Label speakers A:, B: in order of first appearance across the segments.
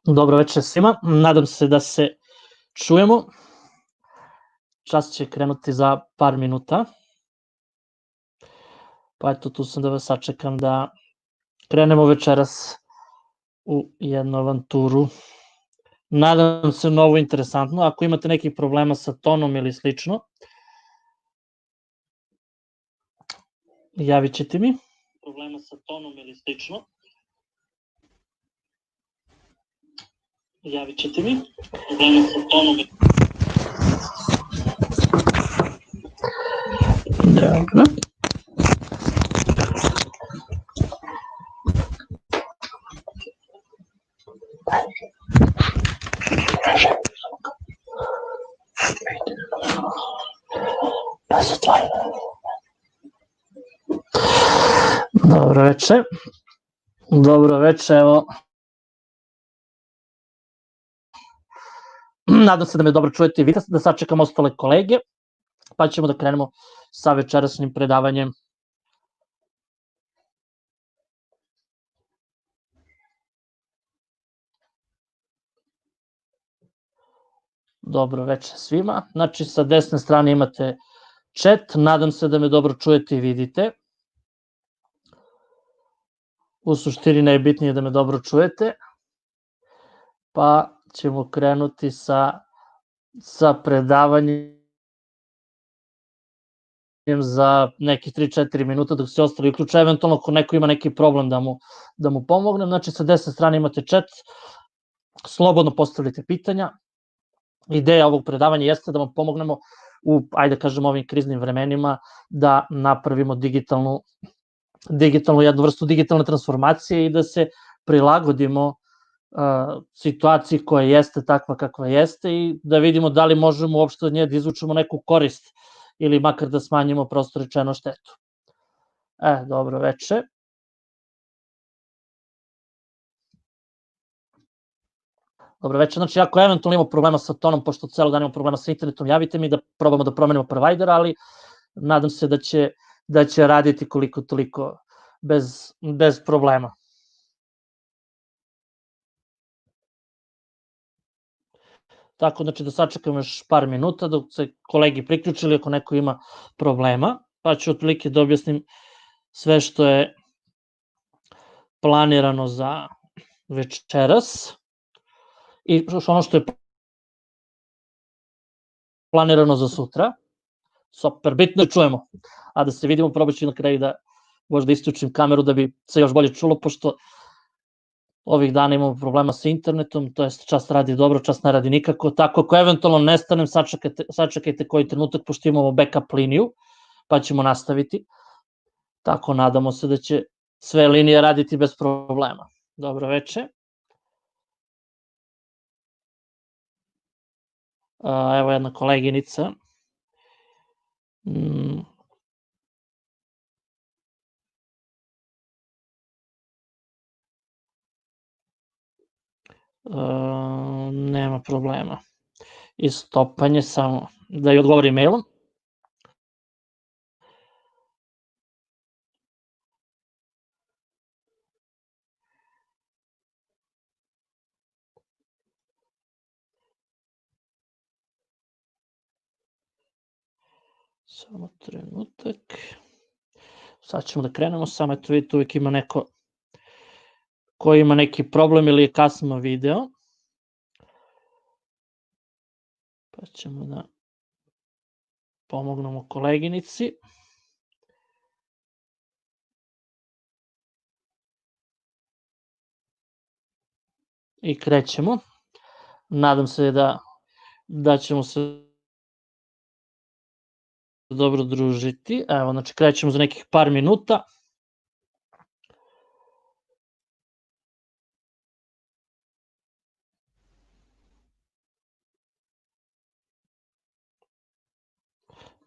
A: Dobro večer svima, nadam se da se čujemo. Čas će krenuti za par minuta. Pa eto, tu sam da vas sačekam da krenemo večeras u jednu avanturu. Nadam se novo interesantno. Ako imate nekih problema sa tonom ili slično, javit ćete mi. Problema sa tonom ili slično. Javit ćete mi. Problema sa tonom ili... Dobro. Dobro večer. Dobro večer, evo. Nadam se da me dobro čujete i vidite, da sačekam ostale kolege, pa ćemo da krenemo sa večerasnim predavanjem. Dobro večer svima. Znači, sa desne strane imate chat, nadam se da me dobro čujete i vidite. U suštini najbitnije je da me dobro čujete, pa ćemo krenuti sa predavanjem za nekih 3-4 minuta dok se ostali uključe, eventualno ako neko ima neki problem da mu pomognem. Znači, sa desne strane imate chat, slobodno postavljate pitanja. Ideja ovog predavanja jeste da vam pomognemo u, ajde kažem, ovim kriznim vremenima da napravimo digitalnu jednu vrstu digitalne transformacije i da se prilagodimo situaciji koja jeste takva kakva jeste i da vidimo da li možemo uopšte od nje da izvučemo neku korist ili makar da smanjimo prosto rečeno štetu. Dobro večer. Dobro večer, znači ako eventualno imamo problema sa tonom, pošto celo dan imamo problema sa internetom, javite mi da probamo da promenimo provider, ali nadam se da će raditi koliko toliko bez problema. Tako, znači da sačekam još par minuta dok se kolegi priključili ako neko ima problema, pa ću otprilike da objasnim sve što je planirano za večeras i ono što je planirano za sutra. Super, bitno je čujemo, a da se vidimo, probat ću na kraju da možda isključim kameru da bi se još bolje čulo, pošto ovih dana imamo problema sa internetom, to jest čas radi dobro, čas ne radi nikako, tako ako eventualno nestanem, sačekajte koji trenutak, pošto imamo backup liniju, pa ćemo nastaviti. Tako, nadamo se da će sve linije raditi bez problema. Dobro večer. Evo jedna koleginica. Nema problema. Istopanje, samo da joj odgovori mailom. Samo trenutak. Sad ćemo da krenemo, samo eto vidite, uvijek ima neko koji ima neki problem ili je kasno video. Pa ćemo da pomognemo koleginici. I krećemo. Nadam se da ćemo se dobro družiti. Evo, znači krećemo za nekih par minuta.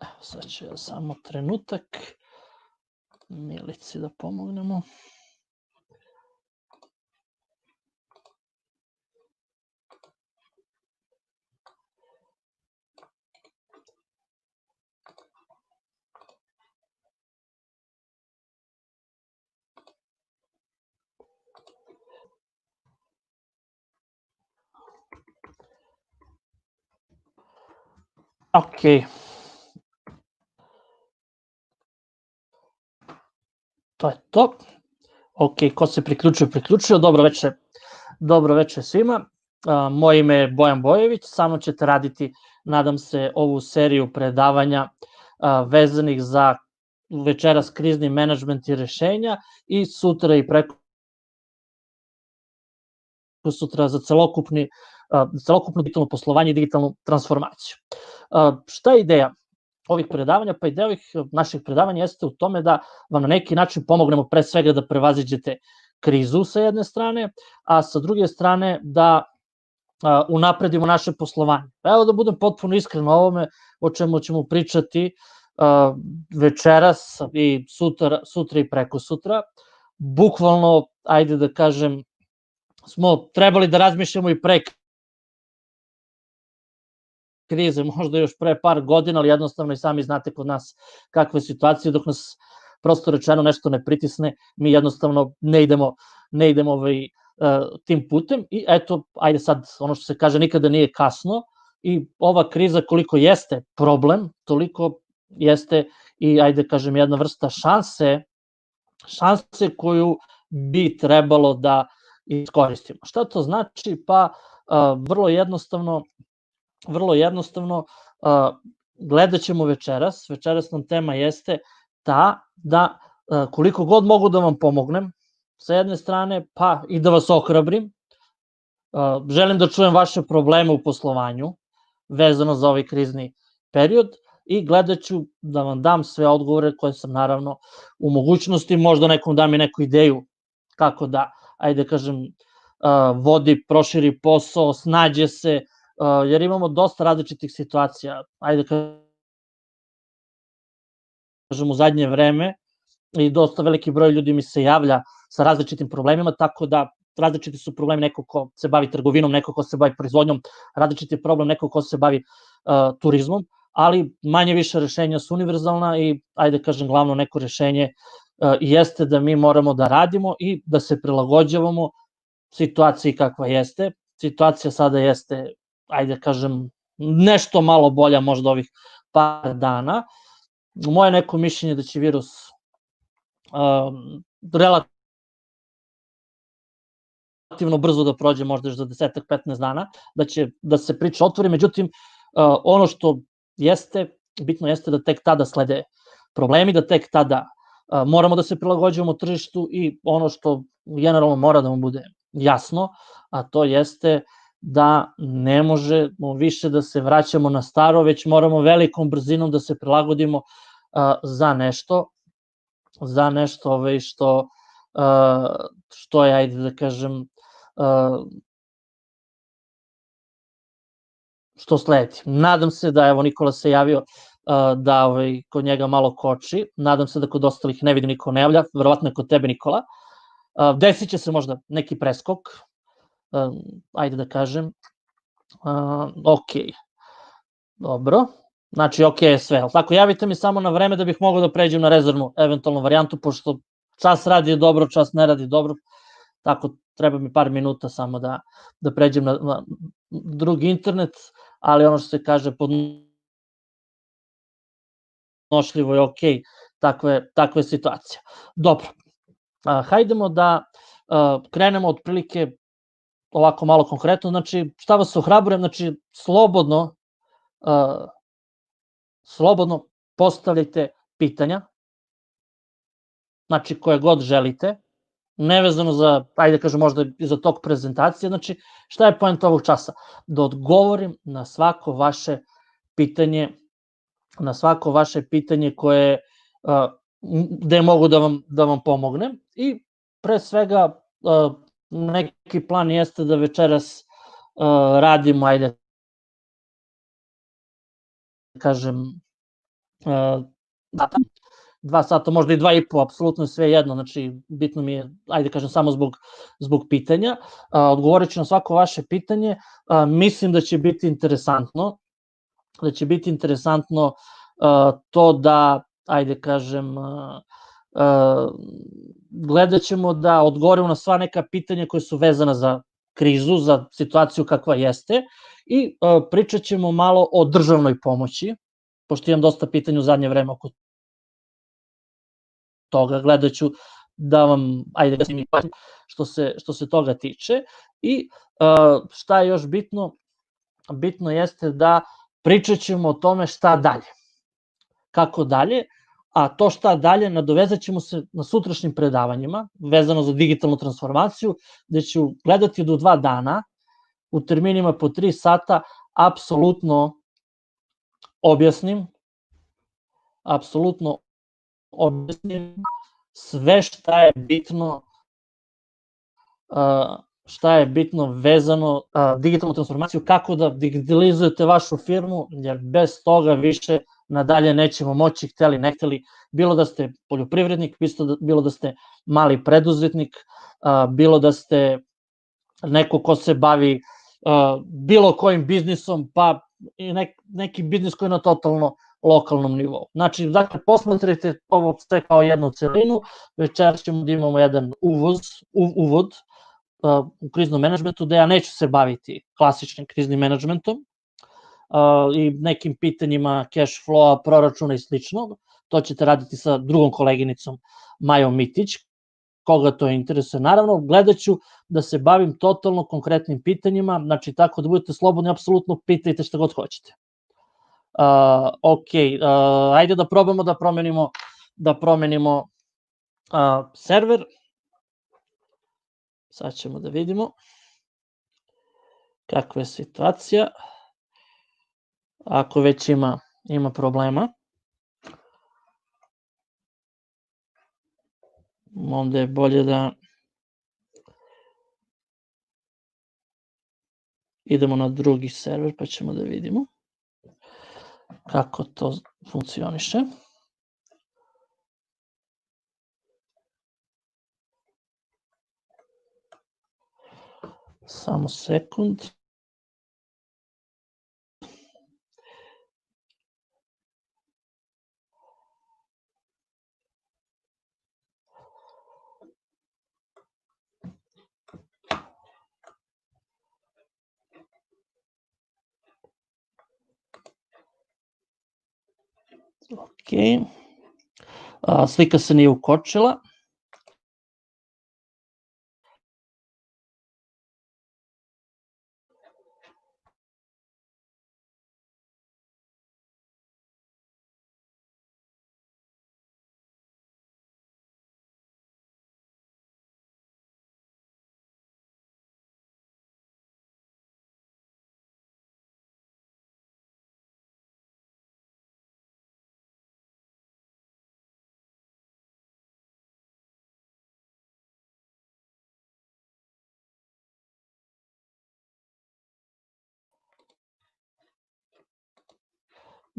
A: Evo, sad ću ja samo trenutak Milici da pomognemo. Ok. To je to. Ok, ko se priključio. Dobro veče svima. Moje ime je Bojan Bojević, sa mnom ćete raditi, nadam se, ovu seriju predavanja vezanih za večeras krizni menadžment i rešenja i sutra i preko sutra za celokupno digitalno poslovanje i digitalnu transformaciju. Šta je ideja ovih predavanja? Pa ideja ovih naših predavanja jeste u tome da vam na neki način pomognemo pre svega da prevaziđete krizu sa jedne strane, a sa druge strane da unapredimo naše poslovanje. Evo da budem potpuno iskren o ovome o čemu ćemo pričati večeras i sutra i preko sutra. Bukvalno, ajde da kažem, smo trebali da razmišljamo i pre krize, možda još pre par godina, ali jednostavno i sami znate kod nas kakva je situacija, dok nas prosto rečeno nešto ne pritisne, mi jednostavno ne idemo tim putem i eto, ajde sad, ono što se kaže, nikada nije kasno i ova kriza koliko jeste problem, toliko jeste i, ajde kažem, jedna vrsta šanse koju bi trebalo da iskoristimo. Šta to znači? Pa vrlo jednostavno gledat ćemo večeras nam tema jeste ta da koliko god mogu da vam pomognem sa jedne strane, pa i da vas ohrabrim, želim da čujem vaše probleme u poslovanju vezano za ovaj krizni period i gledat ću da vam dam sve odgovore koje sam naravno u mogućnosti, možda nekom dam i neku ideju kako da, ajde kažem, vodi, proširi posao, snađe se, jer imamo dosta različitih situacija, ajde kažem u zadnje vreme i dosta veliki broj ljudi mi se javlja sa različitim problemima, tako da različiti su problemi neko ko se bavi trgovinom, neko ko se bavi proizvodnjom, različiti je problem neko ko se bavi turizmom, ali manje više rešenja su univerzalna i ajde kažem glavno neko rešenje jeste da mi moramo da radimo i da se prilagođavamo situaciji kakva jeste. Situacija sada jeste, ajde kažem, nešto malo bolja možda ovih par dana. Moje neko mišljenje da će virus relativno brzo da prođe, možda još za 10-15 dana, da se priča otvori, međutim, ono što jeste, bitno jeste da tek tada slede problemi, da tek tada moramo da se prilagođavamo tržištu i ono što generalno mora da vam bude jasno, a to jeste da ne možemo više da se vraćamo na staro, već moramo velikom brzinom da se prilagodimo za nešto što je, ajde da kažem, što sledi. Nadam se da, evo, Nikola se javio da kod njega malo koči, nadam se da kod ostalih ne vidim niko ne javlja, verovatno je kod tebe, Nikola. Desit će se možda neki preskok, ajde da kažem. Ok, dobro, znači ok je sve, ali tako, javite mi samo na vreme da bih mogao da pređem na rezervnu eventualnu varijantu, pošto čas radi dobro, čas ne radi dobro, tako treba mi par minuta samo da pređem na drugi internet, ali ono što se kaže podnošljivo je ok, takva je situacija. Dobro, hajdemo da krenemo otprilike ovako malo konkretno, znači šta vas ohrabrujem, znači slobodno postavljajte pitanja, znači koje god želite, nevezano za, ajde kažem, možda i za tok prezentacije, znači šta je poenta ovog časa? Da odgovorim na svako vaše pitanje koje gde mogu da vam pomognem i pre svega neki plan jeste da večeras radimo, ajde kažem 2 sata, možda i 2,5, apsolutno sve jedno, znači bitno mi je, ajde kažem, samo zbog pitanja. Odgovorit ću na svako vaše pitanje, mislim da će biti interesantno to da, ajde kažem, gledat ćemo da odgovorimo na sva neka pitanja koje su vezana za krizu, za situaciju kakva jeste i pričat ćemo malo o državnoj pomoći, pošto imam dosta pitanja u zadnje vreme oko toga, gledat ću da vam, ajde da se mi pažnje što se toga tiče. I šta je još bitno? Bitno jeste da pričat ćemo o tome šta dalje. Kako dalje, a to šta dalje nadovezat ćemo se na sutrašnjim predavanjima vezano za digitalnu transformaciju, gde ću gledati do 2 dana u terminima po 3 sata apsolutno objasnim sve šta je bitno vezano digitalnu transformaciju, kako da digitalizujete vašu firmu, jer bez toga više nadalje nećemo moći, hteli, ne hteli, bilo da ste poljoprivrednik, bilo da ste mali preduzetnik, bilo da ste neko ko se bavi bilo kojim biznisom, pa i neki biznis koji je na totalno lokalnom nivou. Znači, dakle, posmatrajte ovo sve kao jednu celinu, večeras ćemo da imamo jedan uvod u kriznom menadžmentu, da ja neću se baviti klasičnim kriznim menadžmentom i nekim pitanjima cash flow-a, proračuna i slično. To ćete raditi sa drugom koleginicom Majom Mitić, koga to interesuje. Naravno, gledat ću da se bavim totalno konkretnim pitanjima, znači tako da budete slobodni, apsolutno pitajte šta god hoćete. Ok, ajde da probamo da promenimo server. Sad ćemo da vidimo kakva je situacija. Ako već ima problema, onda je bolje da idemo na drugi server pa ćemo da vidimo kako to funkcioniše. Samo sekund. Ok. Slika se nije ukočila.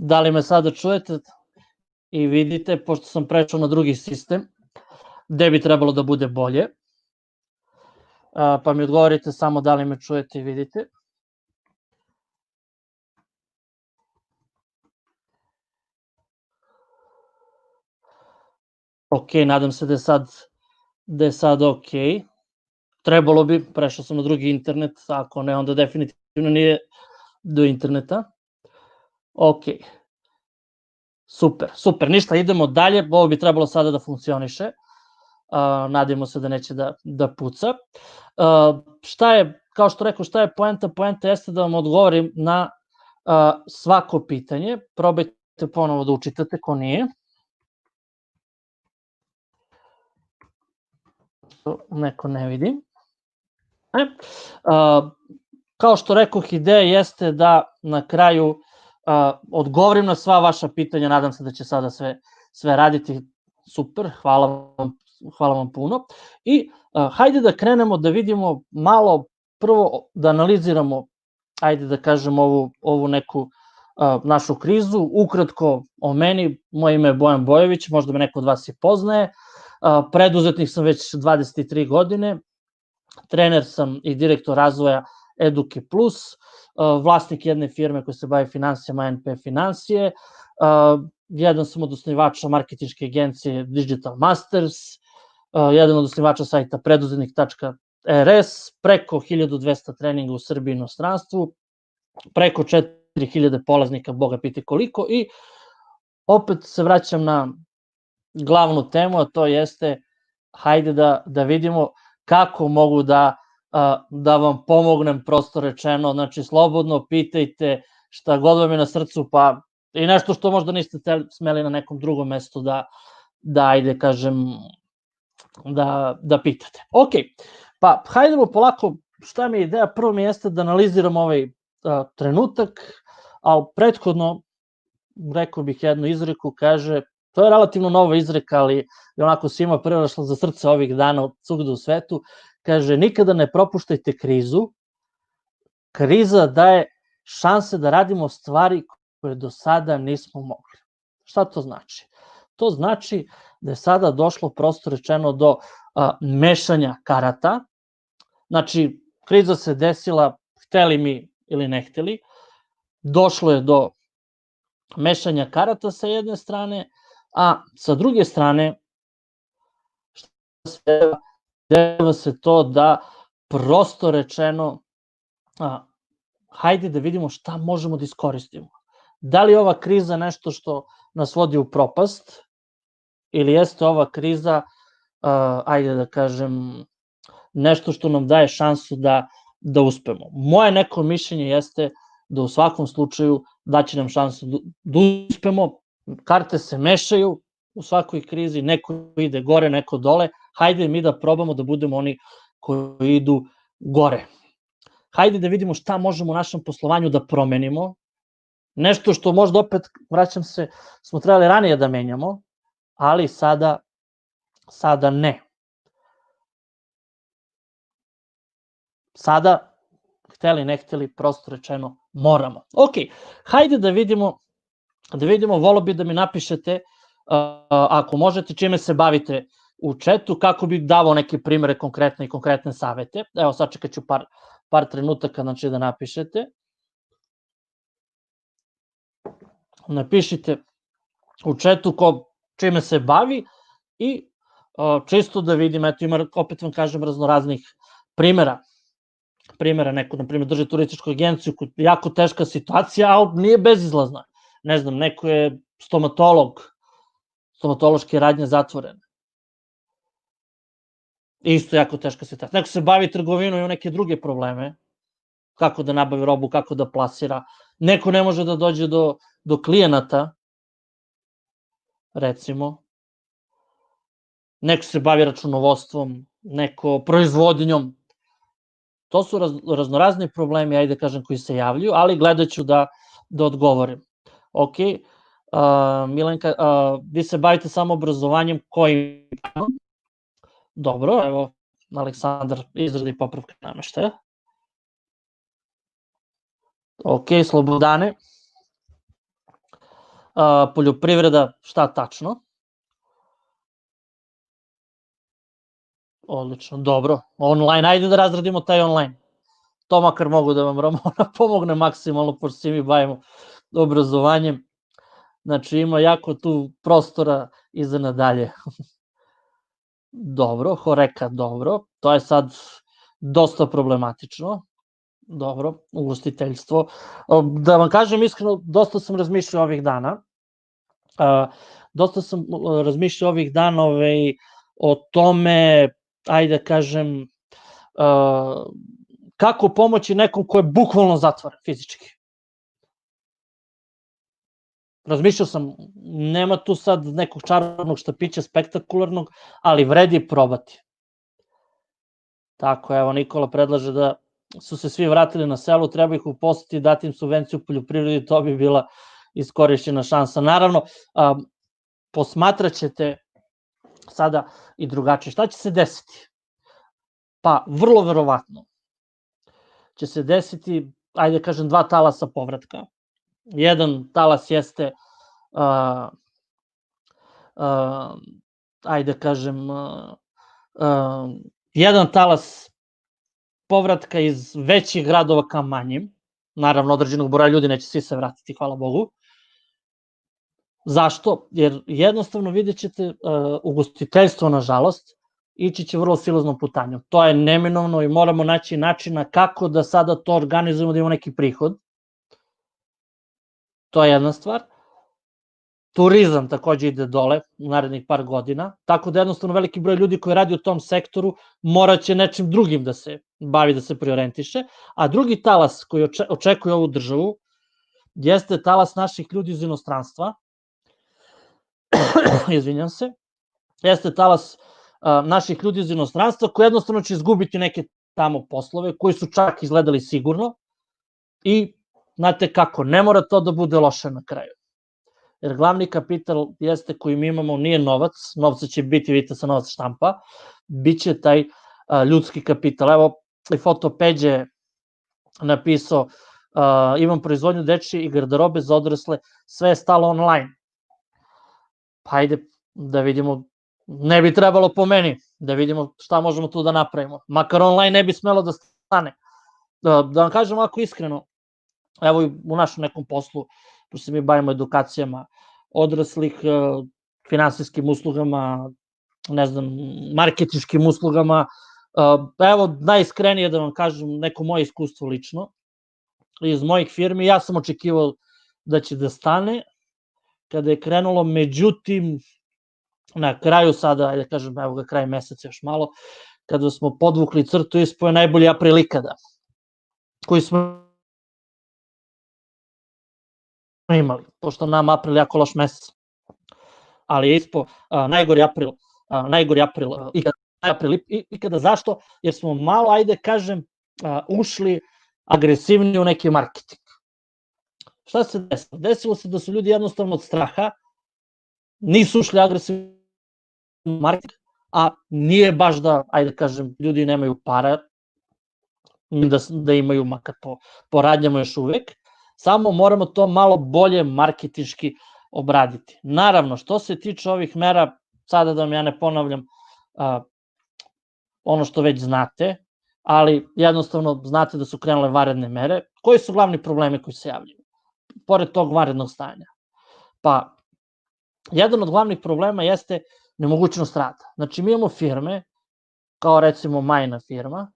A: Da li me sada čujete i vidite, pošto sam prešao na drugi sistem, gde bi trebalo da bude bolje? Pa mi odgovorite samo da li me čujete i vidite. Ok, nadam se da je sad ok. Trebalo bi, prešao sam na drugi internet, ako ne, onda definitivno nije do interneta. Ok. Super, ništa, idemo dalje, ovo bi trebalo sada da funkcioniše. Nadimo se da neće da puca. Šta je, kao što rekao, šta je poenta? Poenta jeste da vam odgovorim na svako pitanje. Probajte ponovo da učitate, ko nije. Neko ne vidi. Kao što rekoh, ideja jeste da na kraju odgovorim na sva vaša pitanja, nadam se da će sada sve raditi super, hvala vam puno. I hajde da krenemo da vidimo malo, prvo da analiziramo, ajde da kažem, ovu neku našu krizu. Ukratko o meni, moje ime je Bojan Bojović, možda me neko od vas i poznaje. Preduzetnik sam već 23 godine, trener sam i direktor razvoja Eduke Plus, vlasnik jedne firme koja se bavi finansijama, NP Finansije, jedan sam od osnivača marketinške agencije Digital Masters, jedan od osnivača sajta preduzetnik.com, RS, preko 1200 treninga u Srbiji i inostranstvu, preko 4000 polaznika, Boga piti koliko, i opet se vraćam na glavnu temu, a to jeste, hajde da vidimo kako mogu da vam pomognem, prosto rečeno. Znači, slobodno pitajte šta god vam je na srcu, pa i nešto što možda niste smeli na nekom drugom mestu da ajde kažem, da pitate. Ok, pa hajdemo polako, šta mi je ideja, prvo mi jeste da analiziram ovaj trenutak, a prethodno rekao bih jednu izreku, kaže, to je relativno nova izreka, ali je onako svima prerašla za srce ovih dana od svugde u svetu, kaže, nikada ne propuštajte krizu, kriza daje šanse da radimo stvari koje do sada nismo mogli. Šta to znači? To znači da je sada došlo, prosto rečeno, do mešanja karata. Znači, kriza se desila, hteli mi ili ne hteli, došlo je do mešanja karata sa jedne strane, a sa druge strane dešava se to da, prosto rečeno, hajde da vidimo šta možemo da iskoristimo. Da li je ova kriza nešto što nas vodi u propast, ili jeste ova kriza, ajde da kažem, nešto što nam daje šansu da uspemo. Moje neko mišljenje jeste da u svakom slučaju daće nam šansu da uspemo. Karte se mešaju u svakoj krizi, neko ide gore, neko dole. Hajde mi da probamo da budemo oni koji idu gore. Hajde da vidimo šta možemo u našem poslovanju da promenimo. Nešto što možda opet, vraćam se, smo trebali ranije da menjamo, ali sada ne. Sada, hteli ne hteli, prosto rečeno, moramo. Ok, hajde da vidimo, volio bi da mi napišete, ako možete, čime se bavite u chatu, kako bih davao neke primere konkretne i konkretne savete. Evo, sačekat ću par trenutaka, znači da napišete. Napišite u chatu čime se bavi i čisto da vidim, eto ima, opet vam kažem, raznoraznih primera. Neko, na primjer, drži turističku agenciju, jako teška situacija, ali nije bezizlazna. Ne znam, neko je stomatolog, stomatološke radnje zatvorene. Isto jako teška situacija. Neko se bavi trgovinom i ima neke druge probleme, kako da nabavi robu, kako da plasira. Neko ne može da dođe do klijenata, recimo. Neko se bavi računovodstvom, neko proizvodnjom. To su raznorazni problemi, ajde da kažem, koji se javljaju, ali gledat ću da odgovorim. Ok, Milenka, vi se bavite samo obrazovanjem, kojim? Dobro, evo, Aleksandar, izradi popravka nameštaja. Ok, Slobodane, poljoprivreda, šta tačno? Odlično, dobro. Online, ajde da razradimo taj online. To makar mogu da vam Ramona pomogne maksimalno, pošto se mi bavimo obrazovanjem. Znači, ima jako tu prostora i za nadalje. Dobro, Horeka, dobro. To je sad dosta problematično. Dobro, ugostiteljstvo. Da vam kažem iskreno, dosta sam razmišljao ovih dana. O tome, ajde da kažem, kako pomoći nekom ko je bukvalno zatvoren fizički. Razmišljao sam, nema tu sad nekog čarobnog štapića spektakularnog, ali vredi probati. Tako, evo, Nikola predlaže da su se svi vratili na selo, treba ih uposliti, dati im subvenciju u poljoprivredi, to bi bila iskorišćena šansa. Naravno, posmatrat ćete sada i drugačije. Šta će se desiti? Pa, vrlo verovatno će se desiti, ajde kažem, 2 talasa povratka. Jedan talas jeste, ajde kažem, jedan talas povratka iz većih gradova ka manjim. Naravno, određenog broja ljudi neće svi se vratiti, hvala Bogu. Zašto? Jer jednostavno vidjet ćete ugostiteljstvo, nažalost, ići će vrlo silaznom putanjom. To je neminovno i moramo naći načina kako da sada to organizujemo da imamo neki prihod. To je jedna stvar. Turizam takođe ide dole u narednih par godina, tako da jednostavno veliki broj ljudi koji radi u tom sektoru moraće nečim drugim da se bavi, da se preorijentiše, a drugi talas koji očekuje ovu državu jeste talas naših ljudi iz inostranstva, izvinjam se, jeste talas naših ljudi iz inostranstva koji jednostavno će izgubiti neke tamo poslove koji su čak izgledali sigurno i znate kako, ne mora to da bude loše na kraju. Jer glavni kapital jeste koji mi imamo nije novac, novca će biti, vidite se novac štampa, bit će taj ljudski kapital. Evo i foto Peđe napisao, imam proizvodnju dečije i garderobe za odrasle, sve je stalo online. Pa ajde da vidimo, ne bi trebalo po meni, da vidimo šta možemo tu da napravimo. Makar online ne bi smelo da stane. Da vam kažem ovako iskreno, evo i u našem nekom poslu, pošto se mi bavimo edukacijama odraslih, finansijskim uslugama, ne znam, marketinškim uslugama, evo, najiskrenije da vam kažem neko moje iskustvo lično, iz mojih firmi, ja sam očekivao da će da stane, kada je krenulo, međutim, na kraju sada, ajde kažem, evo ga kraj meseca još malo, kada smo podvukli crtu, ispo je najbolji april ikada, koji smo imali, pošto nam april jako loš mesec, ali je ispo najgori april ikada. Zašto? Jer smo malo, ajde kažem, ušli agresivnije u neki marketing. Šta se desilo? Desilo se da su ljudi jednostavno od straha nisu ušli agresivno u marketing, a nije baš da, ajde kažem, ljudi nemaju para, da imaju makar po radnjama još uvek, samo moramo to malo bolje marketinški obraditi. Naravno, što se tiče ovih mera, sada da vam ja ne ponavljam ono što već znate, ali jednostavno znate da su krenule vanredne mere. Koji su glavni problemi koji se javljaju? Pored tog vanrednog stanja. Pa, jedan od glavnih problema jeste nemogućnost rada. Znači, mi imamo firme, kao recimo Majna firma,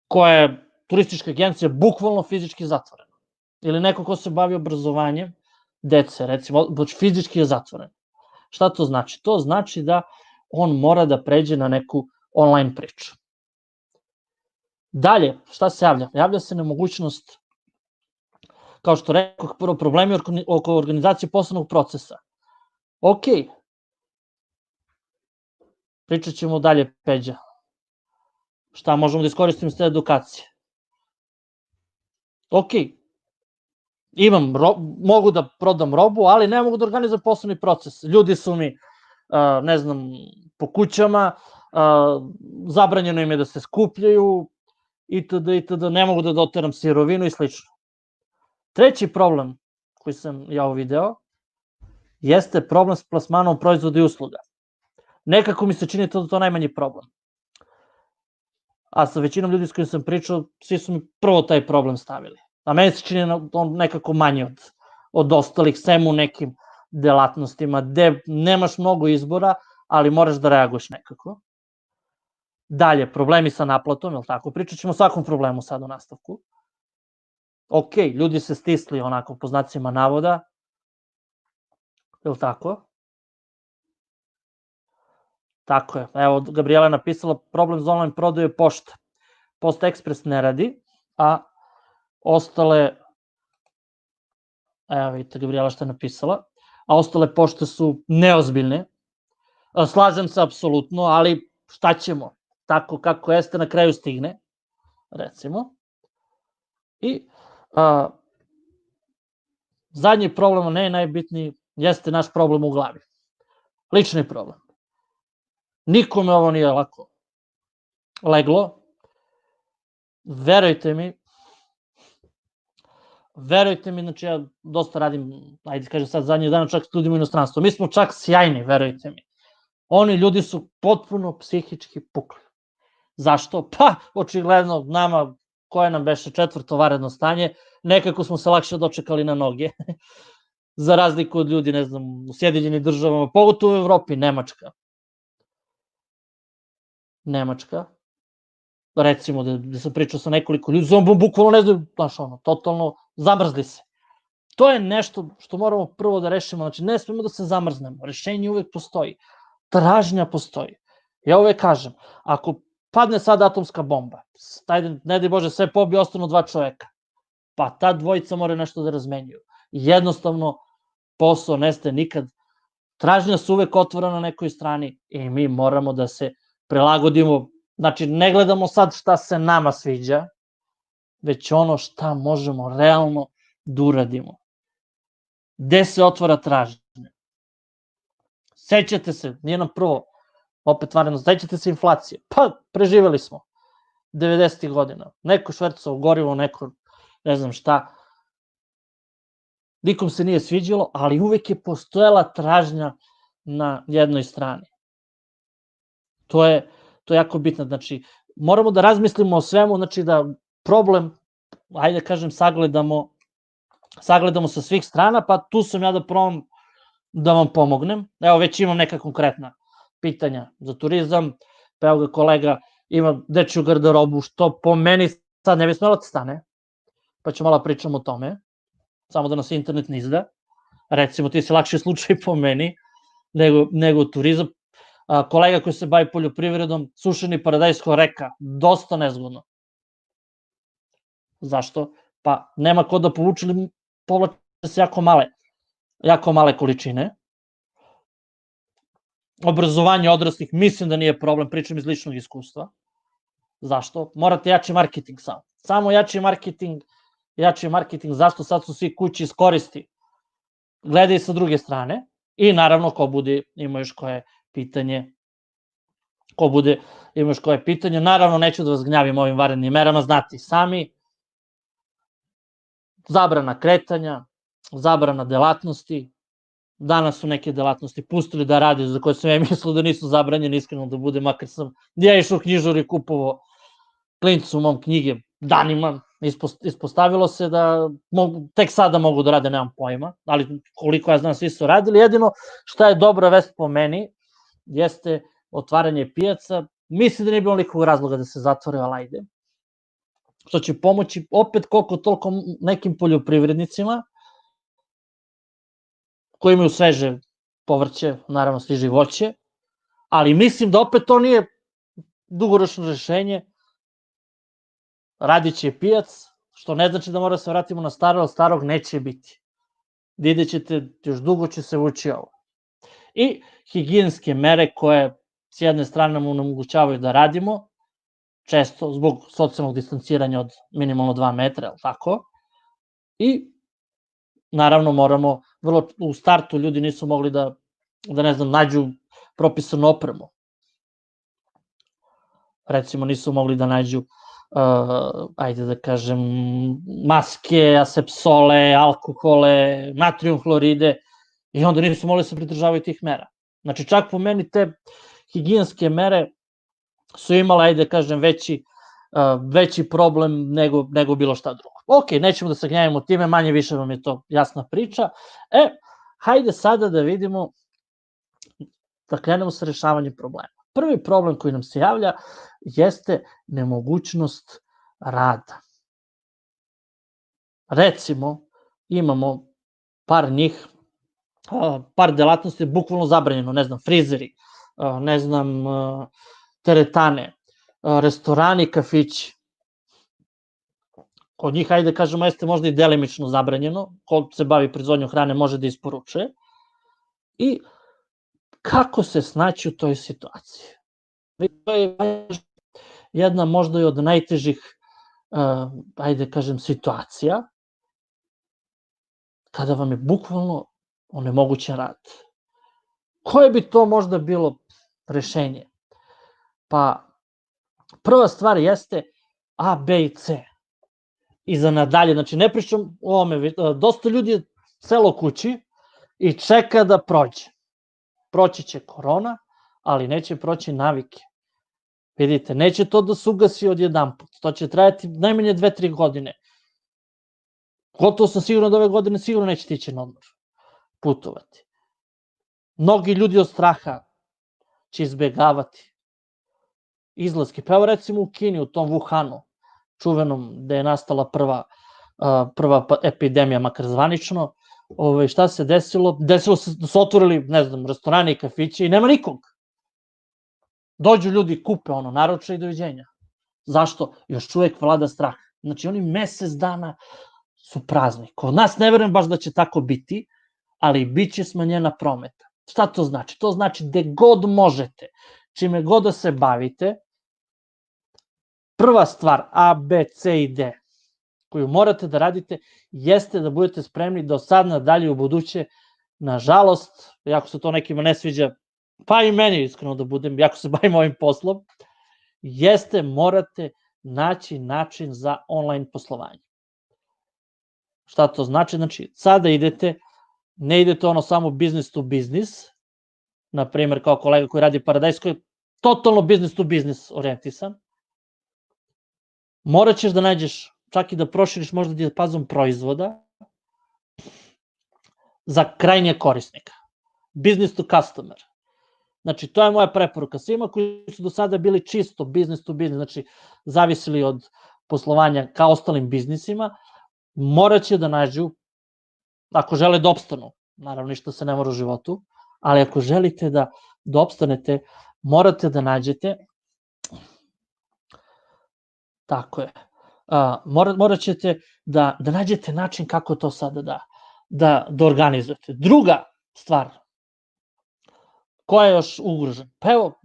A: koja je turistička agencija bukvalno fizički zatvorena. Ili neko ko se bavi obrazovanjem dece, recimo, fizički je zatvoren. Šta to znači? To znači da on mora da pređe na neku online priču. Dalje, šta se javlja? Javlja se nemogućnost, kao što rekao, prvo problemi oko organizacije poslovnog procesa. Ok, pričat ćemo dalje, Peđa. Šta možemo da iskoristimo iz te edukacije? Ok, mogu da prodam robu, ali ne mogu da organizujem poslovni proces. Ljudi su mi, ne znam, po kućama, zabranjeno im je da se skupljaju, itd, ne mogu da doteram sirovinu i slično. Treći problem koji sam ja video jeste problem s plasmanom proizvoda i usluga. Nekako mi se čini da to najmanji problem. A sa većinom ljudi s kojim sam pričao, svi su mi prvo taj problem stavili. A meni se čini on nekako manji od ostalih, sem u nekim delatnostima, gde nemaš mnogo izbora, ali moraš da reaguješ nekako. Dalje, problemi sa naplatom, je li tako? Pričat ćemo o svakom problemu sad u nastavku. Ok, ljudi se stisli onako po znacima navoda, je li tako? Tako je. Evo, Gabriela je napisala, problem za online prodaju je pošta. Post Express ne radi, a ostale, evo vidite Gabriela što je napisala, a ostale pošte su neozbiljne. Slažem se apsolutno, ali šta ćemo? Tako kako jeste, na kraju stigne, recimo. I zadnji problem, a ne najbitniji, jeste naš problem u glavi. Lični problem. Nikome ovo nije lako leglo. Verujte mi, znači ja dosta radim, ajde kažem sad zadnjih dana čak s ljudima u inostranstvu. Mi smo čak sjajni, verujte mi. Oni ljudi su potpuno psihički pukli. Zašto? Pa, očigledno, nama, koje nam beše 4. vanredno stanje, nekako smo se lakše dočekali na noge. Za razliku od ljudi, ne znam, u Sjedinjenim državama, pogotovo u Evropi, Nemačka. Nemačka, recimo da sam pričao sa nekoliko ljudi, bukvalno ne znaju, znaš ono, totalno zamrzli se. To je nešto što moramo prvo da rešimo, znači ne smemo da se zamrznemo, rešenje uvek postoji, tražnja postoji. Ja uvek kažem, ako padne sad atomska bomba, ne daj Bože, sve pobije, ostanu 2 čoveka, pa ta dvojica mora nešto da razmenjuju. Jednostavno, posao nestaje nikad, tražnja se uvek otvora na nekoj strani i mi moramo da se prilagodimo, znači ne gledamo sad šta se nama sviđa, već ono šta možemo realno da uradimo. Gde se otvara tražnja? Sećate se, nije nam prvo, opet vareno, sećate se inflacije? Pa, preživeli smo 90. godina. Neko švercao gorivo, neko ne znam šta. Nikom se nije sviđalo, ali uvek je postojala tražnja na jednoj strani. To je jako bitno. Znači, moramo da razmislimo o svemu, znači da problem, ajde kažem, sagledamo sa svih strana, pa tu sam ja da probam da vam pomognem. Evo, već imam neka konkretna pitanja za turizam, pa evo ga kolega ima dečju garderobu, što po meni sad ne bi smelo da stane, pa ću malo pričam o tome, samo da nas internet ne izda. Recimo, ti si lakši slučaj po meni nego turizam. Kolega koji se bavi poljoprivredom, sušeni paradajsko reka, dosta nezgodno. Zašto? Pa nema ko da povuče, povlače se jako male količine. Obrazovanje odraslih mislim da nije problem, pričam iz ličnog iskustva. Zašto? Morate jači marketing samo. Samo jači marketing, zašto sad su svi kući iskoristi. Gledaj sa druge strane i naravno ko bude ima još koje pitanje, naravno neću da vas gnjavim ovim vanrednim merama, znate i sami, zabrana kretanja, zabrana delatnosti, danas su neke delatnosti pustili da rade, za koje sam ja mislio da nisu zabranjene, iskreno da bude, makar sam ja išao knjižar i kupovao klincu u mom knjige danima, ispostavilo se da tek sada mogu da rade, nemam pojma, ali koliko ja znam svi su radili, jedino šta je dobra vest po meni jeste otvaranje pijaca, mislim da nije bilo nikog razloga da se zatvore, ali ajde, što će pomoći opet koliko toliko nekim poljoprivrednicima koji imaju sveže povrće, naravno sviže voće, ali mislim da opet to nije dugoročno rešenje, radit će pijac, što ne znači da mora se vratimo na staro, ali starog neće biti. Vidjet ćete, još dugo će se vući ovo. I higijenske mere koje s jedne strane nam omogućavaju da radimo, često zbog socijalnog distanciranja od minimalno 2 metra, tako? I naravno moramo, u startu ljudi nisu mogli da ne znam, nađu propisanu opremu. Recimo nisu mogli da nađu, ajde da kažem, maske, asepsole, alkohole, natrijum hloride i onda nisu mogli da se pridržavaju tih mera. Znači čak po meni te higijenske mere su imale, ajde da kažem, veći problem nego bilo šta drugo. Ok, nećemo da se gnjavimo time, manje više vam je to jasna priča. Hajde sada da vidimo, da krenemo sa rešavanjem problema. Prvi problem koji nam se javlja jeste nemogućnost rada. Recimo, imamo par njih, par delatnosti bukvalno zabranjeno, ne znam, frizeri, ne znam, teretane, restorani, kafići. Kod njih, ajde kažemo, jeste možda i delimično zabranjeno, ko se bavi proizvodnjom hrane može da isporučuje. I kako se snaći u toj situaciji? To je jedna možda i od najtežih, ajde kažem, situacija, kada vam je bukvalno onemogućen rad. Koje bi to možda bilo rešenje? Pa, prva stvar jeste A, B i C. I za nadalje, znači ne pričam o ovome, dosta ljudi je celo kući i čeka da prođe. Proći će korona, ali neće proći navike. Vidite, neće to da se ugasi odjedanput. To će trajati najmanje 2-3 godine. Gotovo sam sigurno da ove godine sigurno nećete ići na odmor, putovati. Mnogi ljudi od straha će izbegavati. izlaske. Pa evo recimo u Kini, u tom Wuhanu, čuvenom gde je nastala prva epidemija, makar zvanično, šta se desilo? Desilo se da su otvorili, ne znam, restorane i kafiće i nema nikog. Dođu ljudi, kupe naruče i doviđenja. Zašto? Još uvek vlada strah. Znači, oni mesec dana su prazni. Kod nas ne verujem baš da će tako biti, ali bit će smanjena prometa. Šta to znači? To znači gde god možete, čime god da se bavite, prva stvar, A, B, C i D, koju morate da radite, jeste da budete spremni da od sad nadalje u buduće, nažalost, jako se to nekima ne sviđa, pa i meni iskreno da budem, jako se bavim ovim poslom, jeste morate naći način za online poslovanje. Šta to znači? Znači, sada ne idete samo business to business, na primer kao kolega koji radi Paradise, koji je totalno business to business orijentisan, morat ćeš da nađeš, čak i da proširiš možda dijapazon proizvoda za krajnje korisnika. Business to customer. Znači, to je moja preporuka svima koji su do sada bili čisto business to business, znači, zavisili od poslovanja kao ostalim biznisima, morat će da nađu, ako žele da opstanu, naravno ništa se ne mora u životu, ali ako želite da opstanete, morate da nađete, tako je, morat ćete da nađete način kako to sada da organizujete. Druga stvar, koja je još ugrožena? Pa evo,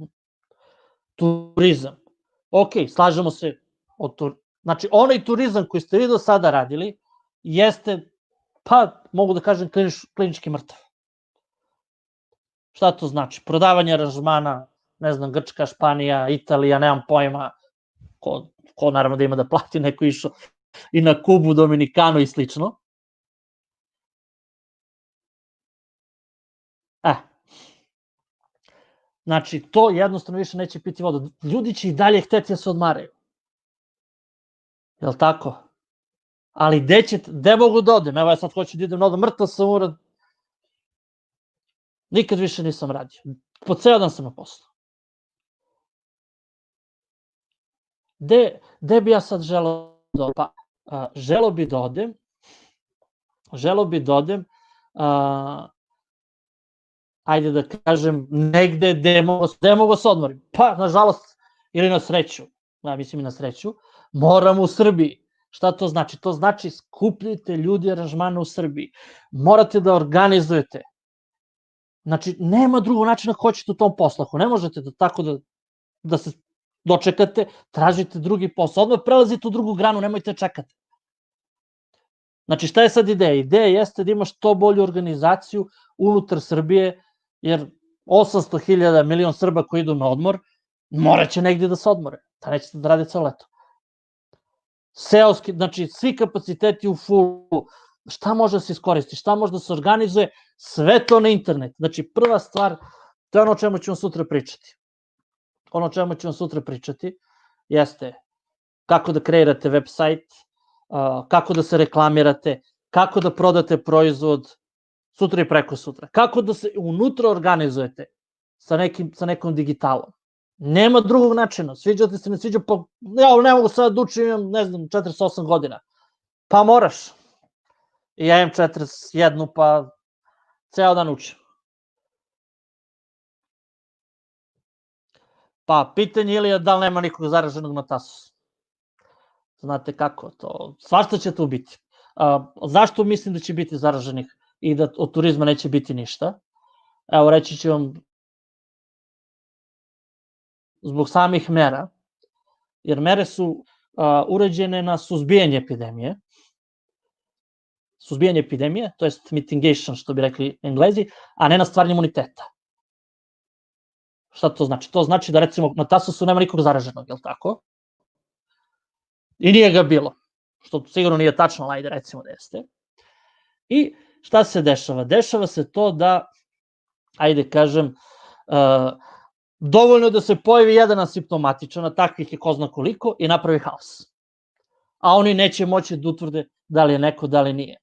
A: turizam. Ok, slažemo se, znači onaj turizam koji ste vi do sada radili, jeste, pa mogu da kažem, klinički mrtav. Šta to znači? Prodavanje aranžmana, ne znam, Grčka, Španija, Italija, nemam pojma, ko naravno da ima da plati, neko išao i na Kubu, Dominikanu i slično. Znači, to jednostavno više neće piti vodu. Ljudi će i dalje hteti da se odmaraju. Jel' tako? Ali gde mogu da odem? Evo ja sad hoću da idem na odmor, mrtav sam urad. Nikad više nisam radio. Po ceo dan sam na poslu. Gde bi ja sad želeo da odem? Pa, želeo bi da odem, ajde da kažem, negde gde mogu se odmorim. Pa, nažalost, ili na sreću, ja mislim i na sreću, moram u Srbiji. Šta to znači? To znači skupljite ljudi aranžmane u Srbiji. Morate da organizujete. Znači, nema drugog načina kako hoćete u tom poslu. Ako ne možete tako da se dočekate, tražite drugi posao. Odmah prelazite u drugu granu, nemojte čekati. Znači, šta je sad ideja? Ideja jeste da imaš što bolju organizaciju unutar Srbije, jer 800.000 milion Srba koji idu na odmor, morat će negdje da se odmore. Da nećete da rade celo leto. Seoski, znači, svi kapaciteti u fullu, šta može da se iskoristi, šta može da se organizuje, sve to na internet. Znači, prva stvar, to je ono o čemu ću vam sutra pričati. Ono o čemu ću vam sutra pričati jeste kako da kreirate web sajt, kako da se reklamirate, kako da prodate proizvod sutra i preko sutra, kako da se unutra organizujete sa nekom digitalom. Nema drugog načina, sviđa ti se, ne sviđa, pa ja ne mogu sad da učim, imam, ne znam, 48 godina. Pa moraš. I ja imam 41, pa ceo dan učim. Pa pitanje ili je da li nema nikog zaraženog na tasu. Znate kako to, svašta će to biti. Zašto mislim da će biti zaraženih i da od turizma neće biti ništa? Evo, reći ću vam zbog samih mera, jer mere su urađene na suzbijanje epidemije. Suzbijanje epidemije, to je mitigation, što bi rekli Englezi, a ne na stvaranje imuniteta. Šta to znači? To znači da, recimo, na Tasosu nema nikog zaraženog, je li tako? I nije ga bilo, što sigurno nije tačno, ali ajde, recimo da jeste. I šta se dešava? Dešava se to da, ajde kažem, dovoljno da se pojavi jedan asimptomatičan, a takvih je ko zna koliko, i napravi haos. A oni neće moći da utvrde da li je neko, da li nije.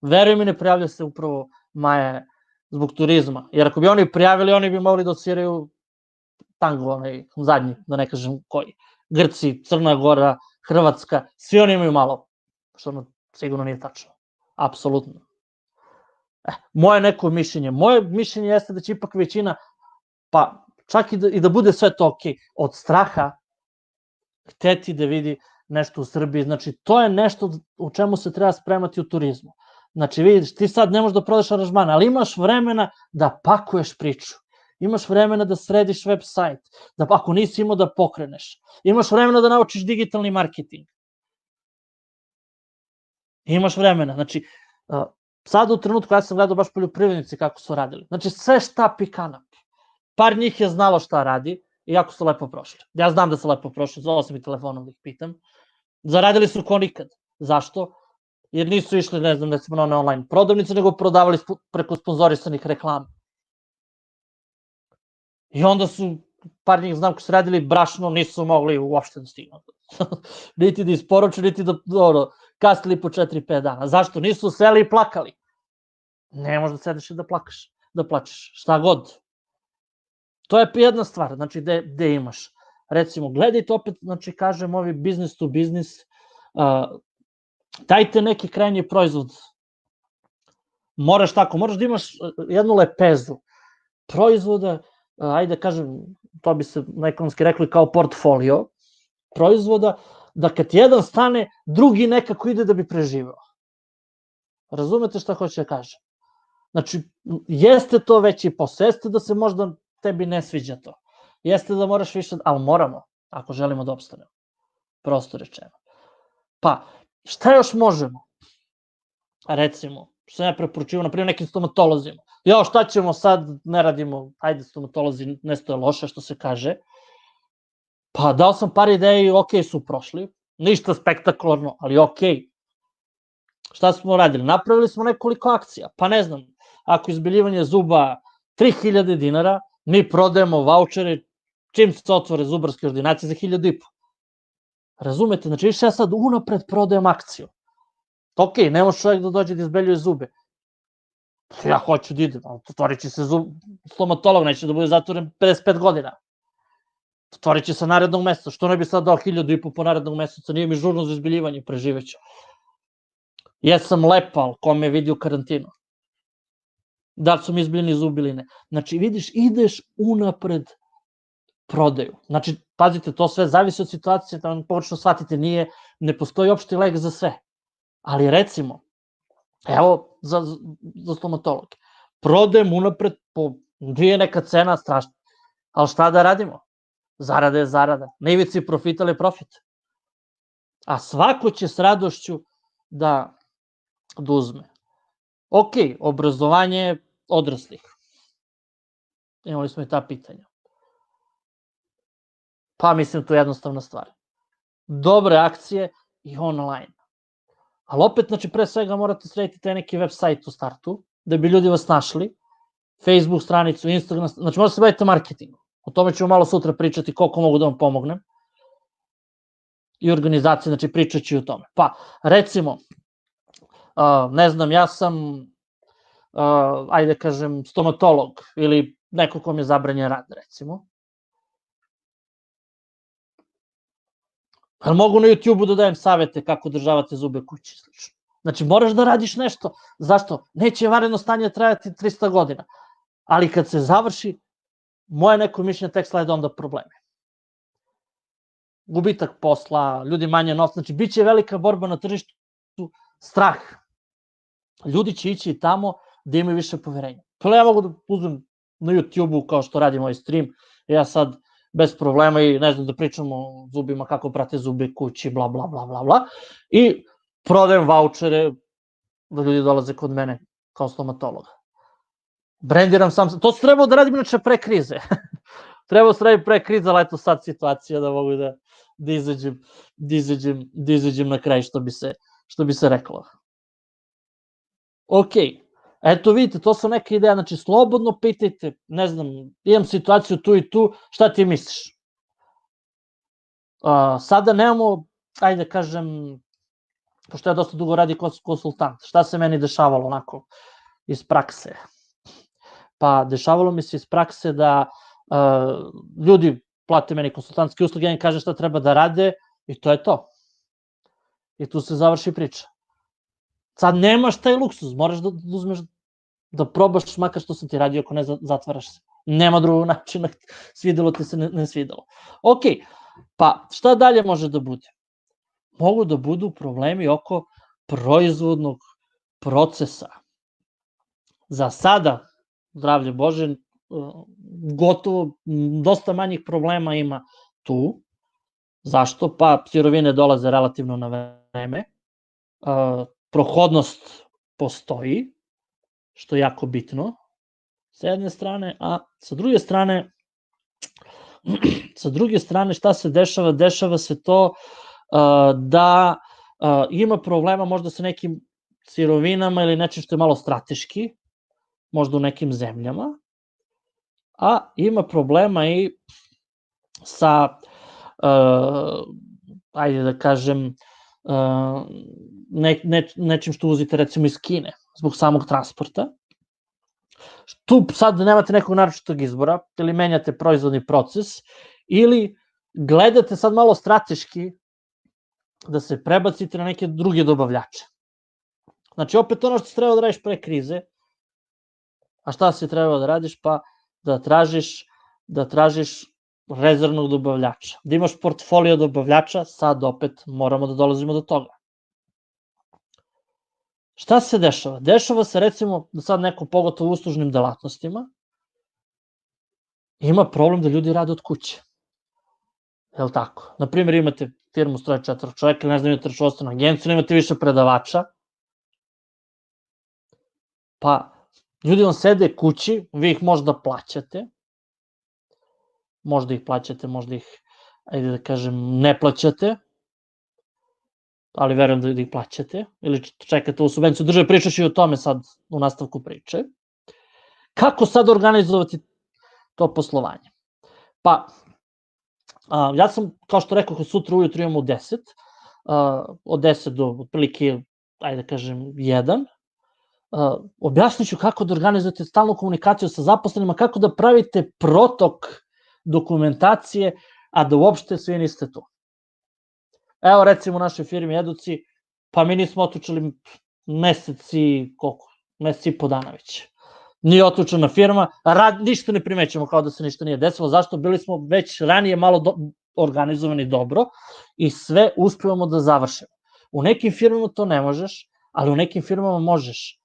A: Veruj mi, ne prijavlja se upravo Maja zbog turizma, jer ako bi oni prijavili, oni bi mogli da odsviraju tango, onaj zadnji, da ne kažem koji. Grci, Crna Gora, Hrvatska, svi oni imaju malo. Što ono sigurno nije tačno. Apsolutno. Moje neko mišljenje. Moje mišljenje jeste da će ipak većina, pa čak i da bude sve to okej, od straha hteti da vidi nešto u Srbiji. Znači, to je nešto u čemu se treba spremati u turizmu. Znači, vidiš, ti sad ne možeš da prodaš aranžmane, ali imaš vremena da pakuješ priču. Imaš vremena da središ web sajt, da ako nisi imao da pokreneš. Imaš vremena da naučiš digitalni marketing. Imaš vremena. Znači, sad u trenutku ja sam gledao baš poljoprivrednici kako su radili. Znači, sve štap i kanap. Par njih je znalo šta radi i jako su lepo prošli. Ja znam da su lepo prošli, zvao sam i telefonom da ih pitam. Zaradili su ko nikad. Zašto? Jer nisu išli, ne znam, recimo na online prodavnice, nego prodavali preko sponzorisanih reklama. I onda su, par njih znam ko su radili brašno, nisu mogli uopšte da stignu. Niti da isporuče, niti da kasnili po 4-5 dana. Zašto? Nisu seli i plakali. Ne možeš da sediš i da plačeš. Šta god. To je jedna stvar, znači gde imaš. Recimo, gledajte opet, znači kažem ovi business to business, dajte neki krajnji proizvod. Moraš da imaš jednu lepezu proizvoda, ajde kažem, to bi se na ekonomski rekli kao portfolio proizvoda, da kad jedan stane, drugi nekako ide da bi preživao. Razumete šta hoće da kažem? Znači, jeste to veći posao, jeste da se možda tebi ne sviđa to. Jeste da moraš više, ali moramo, ako želimo da opstanemo. Prosto rečeno. Pa, šta još možemo? Recimo, što ja preporučujem, na primjer, nekim stomatolozima. Šta ćemo sad, ne radimo, ajde stomatolozi, ne stoje loše, što se kaže. Pa, dao sam par ideja i okej su prošli. Ništa spektakularno, ali okej. Šta smo radili? Napravili smo nekoliko akcija. Pa ne znam, ako izbiljivanje zuba 3000 dinara, mi prodajemo vaučere čim se otvore zubarske ordinacije za 1500. Razumete? Znači, više ja sad unapred prodajem akciju. Okej, ne može čovjek da dođe da izbeljuje zube. Ja hoću da idem, otvorit će se stomatolog, neće da bude zatvoren 55 godina. Otvorit će se narednog meseca. Što ne bi sad dao 1500 po narednog meseca? Nije mi žurno za izbiljivanje, preživeću. Jesam lepal, ko me vidi u karantinu. Da li su mi izbiljeni zubi ili ne. Znači, vidiš, ideš unapred prodaju. Znači, pazite, to sve zavisi od situacije, da vam površno shvatite, ne postoji opšti lek za sve. Ali recimo, evo, za stomatologe, prodajem unapred, nije neka cena strašna, ali šta da radimo? Zarada je zarada. Na ivici profit, ali je profit. A svako će s radošću da uzme. Ok, obrazovanje odraslih. Imali smo i ta pitanja. Pa mislim, to je jednostavna stvar. Dobre akcije i online. Ali opet, znači, pre svega morate srediti taj neki web sajt u startu, da bi ljudi vas našli, Facebook stranicu, Instagram, znači možete se baviti marketingom. O tome ćemo malo sutra pričati koliko mogu da vam pomognem. I organizacije, znači pričat ću o tome. Pa, recimo, ne znam, ja sam, ajde kažem, stomatolog ili neko kom je zabranjen rad, recimo. Ali mogu na YouTube-u da dajem savete kako državate zube kući, slično. Znači, moraš da radiš nešto. Zašto? Neće vanredno stanje trajati 300 godina. Ali kad se završi, moje neko mišljenje tek slede onda probleme. Gubitak posla, ljudi manje novca, znači bit će velika borba na tržištu, strah. Ljudi će ići tamo da imaju više poverenja. Pa ja mogu da uzmem na YouTube-u kao što radim ovaj stream, ja sad bez problema i ne znam da pričamo o zubima, kako prate zube kući, bla bla bla bla bla, i prodajem vaučere da ljudi dolaze kod mene kao stomatologa. Brendiram sam, to se trebao da radim inače pre krize. Trebao se radim pre krize, ali eto sad situacija da mogu da izađem na kraj, što bi se reklo. Ok, eto vidite, to su neke ideje, znači slobodno pitajte, ne znam, imam situaciju tu i tu, šta ti misliš? Sada nemamo, ajde kažem, pošto ja dosta dugo radi konsultant, šta se meni dešavalo onako iz prakse? Pa dešavalo mi se iz prakse da ljudi plate meni konsultantske usluge, ja im kažem šta treba da rade i to je to. I tu se završi priča. Sad nemaš taj luksuz, moraš da uzmeš, da probaš makar što sam ti radio, ako ne zatvaraš se. Nema drugog načina, svidelo ti se, ne svidelo. Ok, pa šta dalje može da bude? Mogu da budu problemi oko proizvodnog procesa. Za sada, zdravlje Bože, gotovo, dosta manjih problema ima tu. Zašto? Pa sirovine dolaze relativno na vreme, prohodnost postoji, što je jako bitno, sa jedne strane, a sa druge strane šta se dešava? Dešava se to da ima problema možda sa nekim sirovinama ili nečim što je malo strateški, možda u nekim zemljama, a ima problema i sa, ajde da kažem, nečim što uvozite recimo iz Kine, zbog samog transporta. Tu sad nemate nekog naročitog izbora, ili menjate proizvodni proces, ili gledate sad malo strateški da se prebacite na neke druge dobavljače. Znači, opet ono što si trebao da radiš pre krize, a šta si trebao da radiš? Pa da tražiš rezervnog dobavljača. Da imaš portfolio dobavljača, sad opet moramo da dolazimo do toga. Šta se dešava? Dešava se recimo da sad neko pogotovo u uslužnim delatnostima ima problem da ljudi rade od kuće. Je li tako? Naprimjer, imate firmu s 3-4 čoveka, ne znam, imate računovodstvenu agenciju, imate više predavača, pa ljudi vam sede kući, vi ih možda plaćate, možda ih, ajde da kažem, ne plaćate, ali verujem da ih plaćate, ili čekate u subvenciju države, pričat ću i o tome sad u nastavku priče. Kako sad organizovati to poslovanje? Pa, ja sam, kao što rekao, sutra ujutru imam u 10, od 10 do otprilike, ajde da kažem, 1, objasnit ću kako da organizujete stalnu komunikaciju sa zaposlenima, kako da pravite protok dokumentacije, a da uopšte svi niste tu. Evo, recimo, u našoj firmi Educi, pa mi nismo otučali mesec i po dana već. Nije otučena firma, ništa ne primećemo kao da se ništa nije desilo. Zašto? Bili smo već ranije malo organizovani dobro i sve uspevamo da završimo. U nekim firmama to ne možeš, ali u nekim firmama možeš.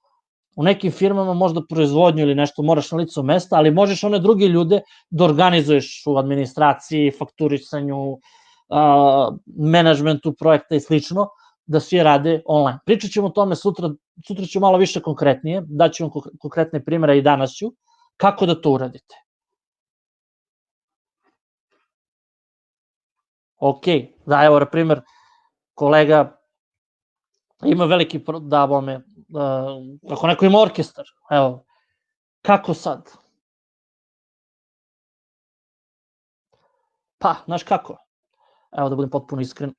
A: U nekim firmama možda proizvodnju ili nešto moraš na licu mesta, ali možeš one druge ljude da organizuješ u administraciji, fakturisanju, menadžmentu projekta i slično, da svi rade online. Pričat ćemo o tome sutra ću malo više konkretnije, daću vam konkretne primere i danas ću, kako da to uradite. Ok, da, evo, na primer, kolega ima veliki, da bome, ako neko ima orkestar, evo, kako sad? Pa, znaš kako? Evo, da budem potpuno iskren,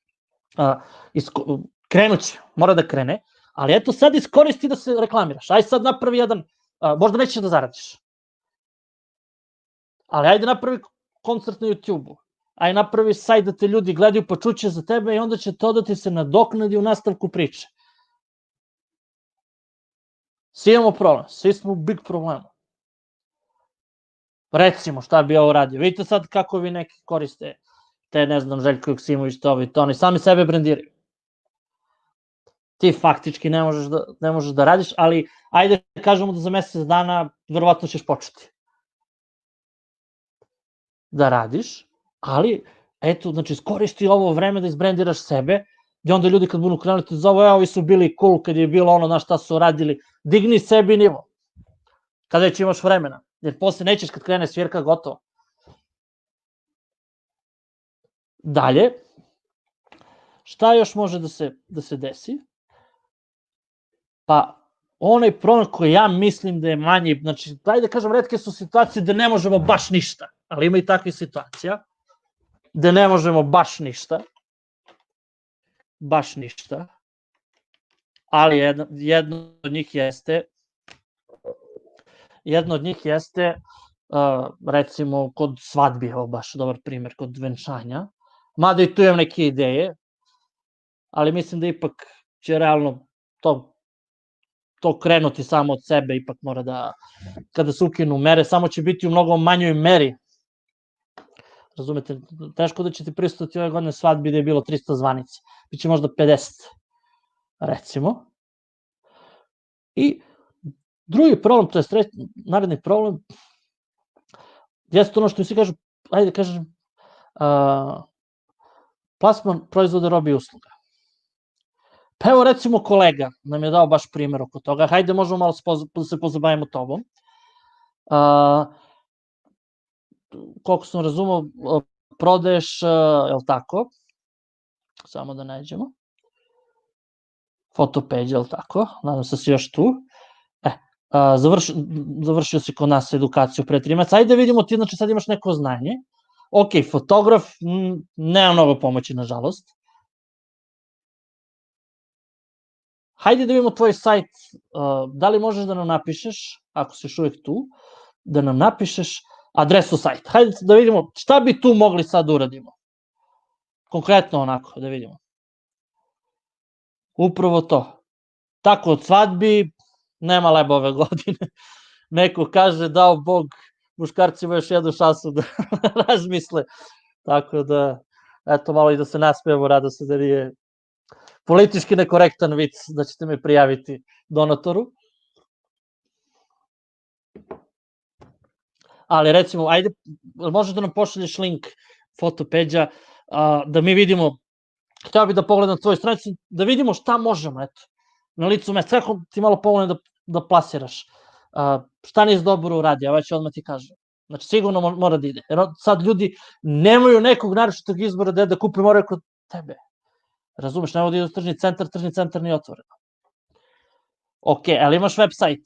A: krenut će, mora da krene, ali eto sad iskoristi da se reklamiraš, aj sad napravi jedan, možda nećeš da zaradiš, ali ajde napravi koncert na YouTube-u, aj napravi sajt da te ljudi gledaju pa čuće za tebe i onda će to da ti se nadoknadi u nastavku priče. Svi imamo problem, svi smo u big problemu. Recimo, šta bi ovo radio? Vidite sad kako vi neki koriste te, ne znam, Željko Joksimović, to i to, oni sami sebe brendiraju. Ti faktički ne možeš da radiš, ali ajde kažemo da za mesec dana verovatno ćeš početi da radiš, ali eto, znači, iskoristi ovo vreme da izbrendiraš sebe, gde onda ljudi kad budu krenuli te zovu, ovi su bili cool kad je bilo ono na šta su radili, digni sebi nivo, kada već imaš vremena, jer posle nećeš kad krene svirka, gotovo. Dalje, šta još može da se desi? Pa, onaj problem koji ja mislim da je manji, znači, daj da kažem, retke su situacije da ne možemo baš ništa, ali ima i takvih situacija, da ne možemo baš ništa, ali jedno od njih jeste recimo kod svadbi, ovo baš dobar primer, kod venčanja, mada i tu imam neke ideje, ali mislim da ipak će realno to krenuti samo od sebe, ipak mora da, kada se ukinu mere, samo će biti u mnogo manjoj meri. Razumete, teško da ćete pristati ove godine svadbi da je bilo 300 zvanica, biće možda 50, recimo. I drugi problem, to je naredni problem, jeste ono što svi kažu, ajde kažem, plasman proizvoda, robe i usluga. Pa evo recimo kolega nam je dao baš primer oko toga, hajde možemo malo da se pozabavimo tobom. Koliko sam razumao, prodaješ, je li tako? Samo da nađemo. Fotopeđa, je li tako? Nadam se da si još tu. Završio si kod nas edukaciju pre 3 meseca. Ajde vidimo, ti znači sad imaš neko znanje. Ok, fotograf, nema mnogo pomoći, nažalost. Hajde da vidimo tvoj sajt, da li možeš da nam napišeš, ako si još uvek tu, da nam napišeš adresu sajta. Hajde da vidimo šta bi tu mogli sad uradimo. Konkretno onako, da vidimo. Upravo to. Tako od svadbi, nema leba ove godine. Neko kaže, dao Bog muškarcima još jednu šansu da razmisle. Tako da, eto, malo i da se nasmijemo, rado se da nije politički nekorektan vic, da ćete me prijaviti donatoru. Ali recimo, ajde, možeš da nam pošalješ link fotopeđa, da mi vidimo, htio bih da pogledam tvoju stranicu, da vidimo šta možemo, eto, na licu mesta, kako ti malo pomogne da plasiraš, šta nisi dobro uradio, ja već odmah ti kažem. Znači, sigurno mora da ide. Jer sad ljudi nemaju nekog naročitog izbora da kupe, moraju kod tebe. Razumeš, ne vodi do tržni centar nije otvoren. Ok, ali imaš web sajt.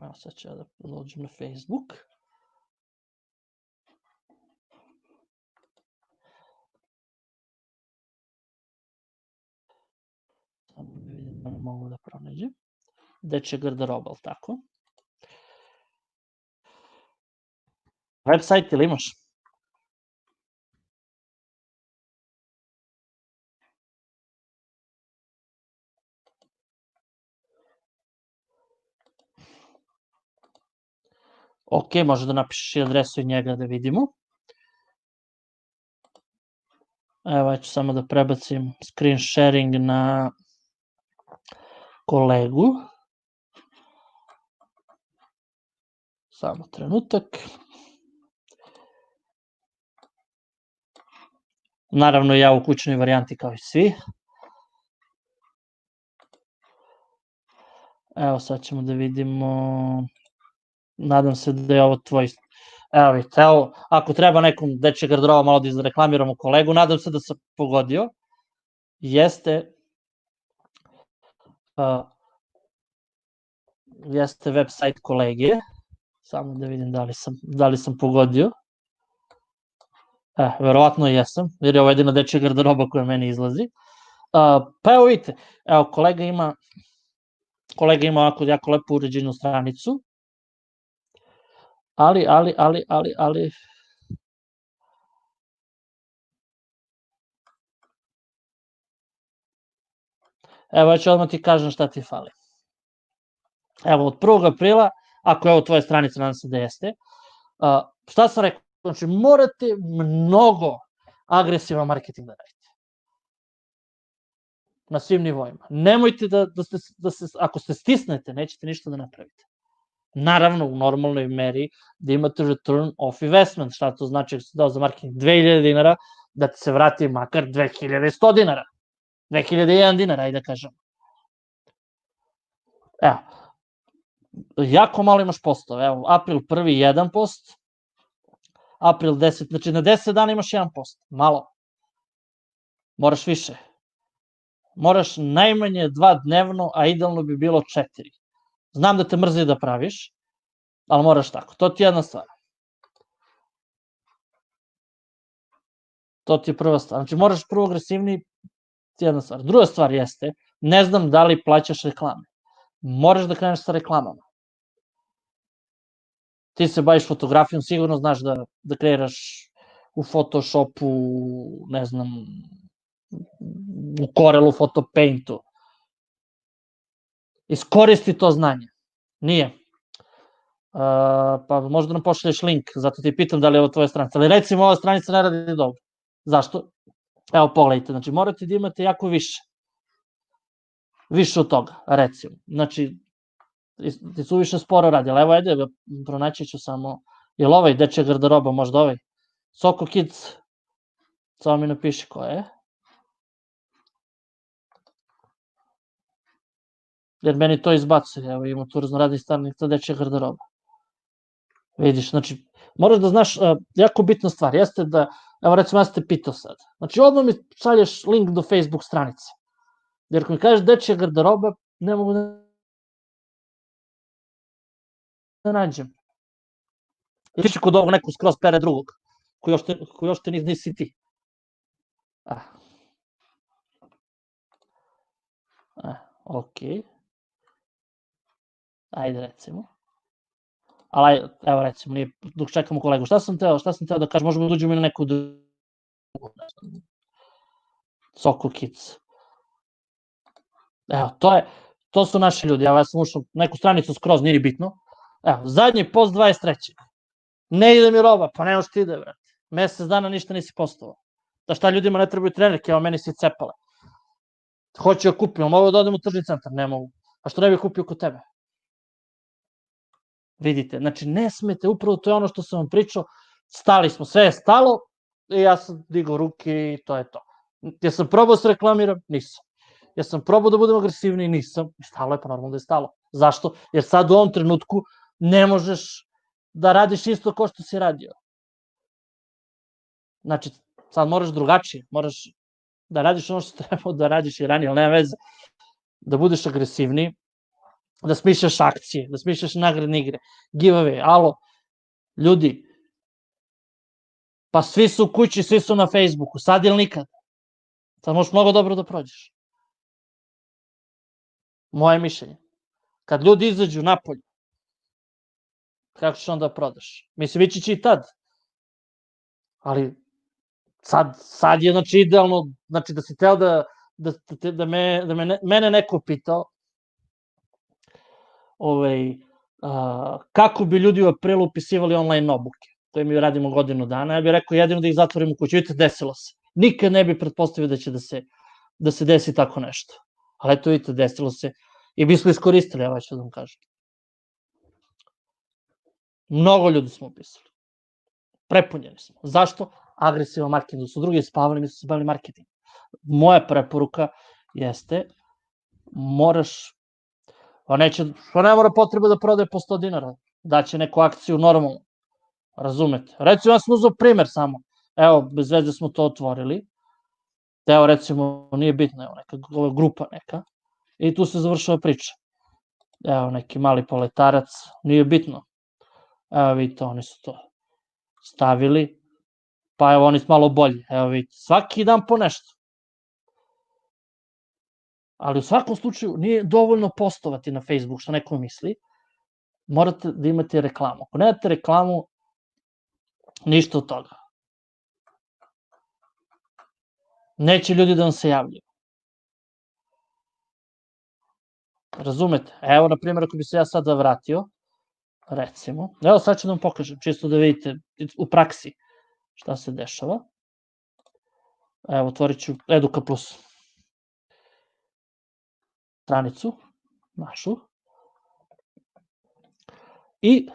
A: Evo sad ću ja da dođem na Facebook. Samo da vidim da ne mogu da pronađem. Dečja garderoba, ali tako? Web sajt ili imaš? Ok, može da napišeš i adresu i njega da vidimo. Evo, ja ću samo da prebacim screen sharing na kolegu. Samo trenutak. Naravno, ja u kućnoj varijanti kao i svi. Evo, sad ćemo da vidimo. Nadam se da je ovo tvoj. Evo vidite, evo, ako treba nekom dečja garderoba malo da izreklamiramo kolegu, nadam se da sam pogodio. Jeste web sajt kolege. Samo da vidim da li sam pogodio. Verovatno jesam, jer je ovo jedina dečja garderoba koja meni izlazi. Pa evo vidite, evo kolega ima ovako jako lepo uređenu stranicu, ali, evo ja ću odmah ti kažem šta ti fali. Evo, od 1. aprila, ako je ovo tvoja stranica, nadam se da jeste, šta sam rekao, znači morate mnogo agresivan marketing da radite. Na svim nivoima. Nemojte da se, ako se stisnete, nećete ništa da napravite. Naravno, u normalnoj meri da imate return of investment, šta to znači, ako si dao za marketing 2000 dinara, da ti se vrati makar 2100 dinara. 2001 dinara, ajde da kažem. Evo, jako malo imaš postova. Evo, april 1. 1 post, april 10, znači na 10 dana imaš 1 post. Malo. Moraš više. Moraš najmanje 2 dnevno, a idealno bi bilo 4. Znam da te mrzi da praviš, ali moraš tako. To ti je jedna stvar. To ti je prva stvar. Znači, moraš prvo agresivniji, ti je jedna stvar. Druga stvar jeste, ne znam da li plaćaš reklame. moraš da kreneš sa reklamama. Ti se baviš fotografijom, sigurno znaš da kreiraš u Photoshopu, ne znam, u Corelu, Photopaintu. Iskoristi to znanje. Nije. Pa možda nam pošalješ link, zato ti pitam da li je ovo tvoja stranica. Ali recimo ova stranica ne radi dobro. Zašto? Evo pogledajte, znači morate da imate jako više. Više od toga, recimo. Znači, ti su više sporo radi, ali evo ajde, pronaći ću samo, je li ovaj dečja garderoba, možda ovaj? Soko Kids, samo mi napiši ko je. Jer meni to izbacuje, evo ima tu raznoradnih stranica dečja garderoba. Vidiš, znači, moraš da znaš, jako bitna stvar, jeste da, evo recimo ja sam te pitao sad, znači odmah mi šalješ link do Facebook stranice, jer ako mi kažeš dečja garderoba, ne mogu da nađem. Ili će kod ovog nekog skroz pere drugog, koji još te nisi ti. Ok. Ajde recimo. Ali, evo recimo, nije, dok čekamo kolegu, šta sam teo da kažem, možemo da uđemo i na neku Soko Kids. Evo, to su naši ljudi, evo ja sam ušao neku stranicu skroz, nije bitno. Evo, zadnji post 23. Ne ide mi roba, pa nemaš ti ide, brate. Mesec dana ništa nisi postovao. Da šta ljudima ne trebaju trenerke, evo meni si cepale. Hoću ja kupim, mogu da odem u tržni centar, ne mogu. A što ne bih kupio kod tebe? Vidite, znači ne smete, upravo to je ono što sam vam pričao, stali smo, sve je stalo i ja sam digao ruke i to je to. Ja sam probao da se reklamiram, nisam. Ja sam probao da budem agresivniji, nisam. I stalo je, pa normalno da je stalo. Zašto? Jer sad u ovom trenutku ne možeš da radiš isto kao što si radio. Znači, sad moraš drugačije, moraš da radiš ono što trebao da radiš i ranije, ali nema veze. Da budeš agresivniji, da smišljaš akcije, da smišljaš nagradne igre, giveaway, alo, ljudi, pa svi su u kući, svi su na Facebooku, sad ili nikad. Sad možeš mnogo dobro da prođeš. Moje mišljenje. Kad ljudi izađu napolje, kako ćeš onda prodaš? Mislim, ići će i tad. Ali sad je, znači, idealno, znači, da si teo da mene neko pitao, kako bi ljudi u aprilu upisivali online obuke, koje mi radimo godinu dana, ja bih rekao jedino da ih zatvorimo u kuću. Vidite, desilo se. Nikad ne bi pretpostavio da će da se desi tako nešto. Ali eto, vidite, desilo se. I mi smo iskoristili, ja ću da vam kažem. Mnogo ljudi smo upisali. Prepunjeni smo. Zašto? Agresivan marketing. Su drugi spavali, mi smo se bavili marketing. Moja preporuka jeste, moraš, pa ne mora potreba da prodaje po 100 dinara, daće neku akciju normalno. Razumete? Recimo, ja sam uzao primer samo. Evo, bez veze smo to otvorili. Evo, recimo, nije bitno, evo, neka grupa neka. I tu se završava priča. Evo, neki mali poletarac, nije bitno. Evo, vidite, oni su to stavili. Pa evo, oni su malo bolji. Evo, vidite, svaki dan po nešto. Ali u svakom slučaju nije dovoljno postovati na Facebook, što neko misli. Morate da imate reklamu. Ako nemate reklamu, ništa od toga. Neće ljudi da vam se javljaju. Razumete? Evo, na primjer, ako bi se ja sada vratio, recimo, evo sad ću da vam pokažem, čisto da vidite u praksi šta se dešava. Evo, otvorit ću Eduka Plus stranicu, našu. I,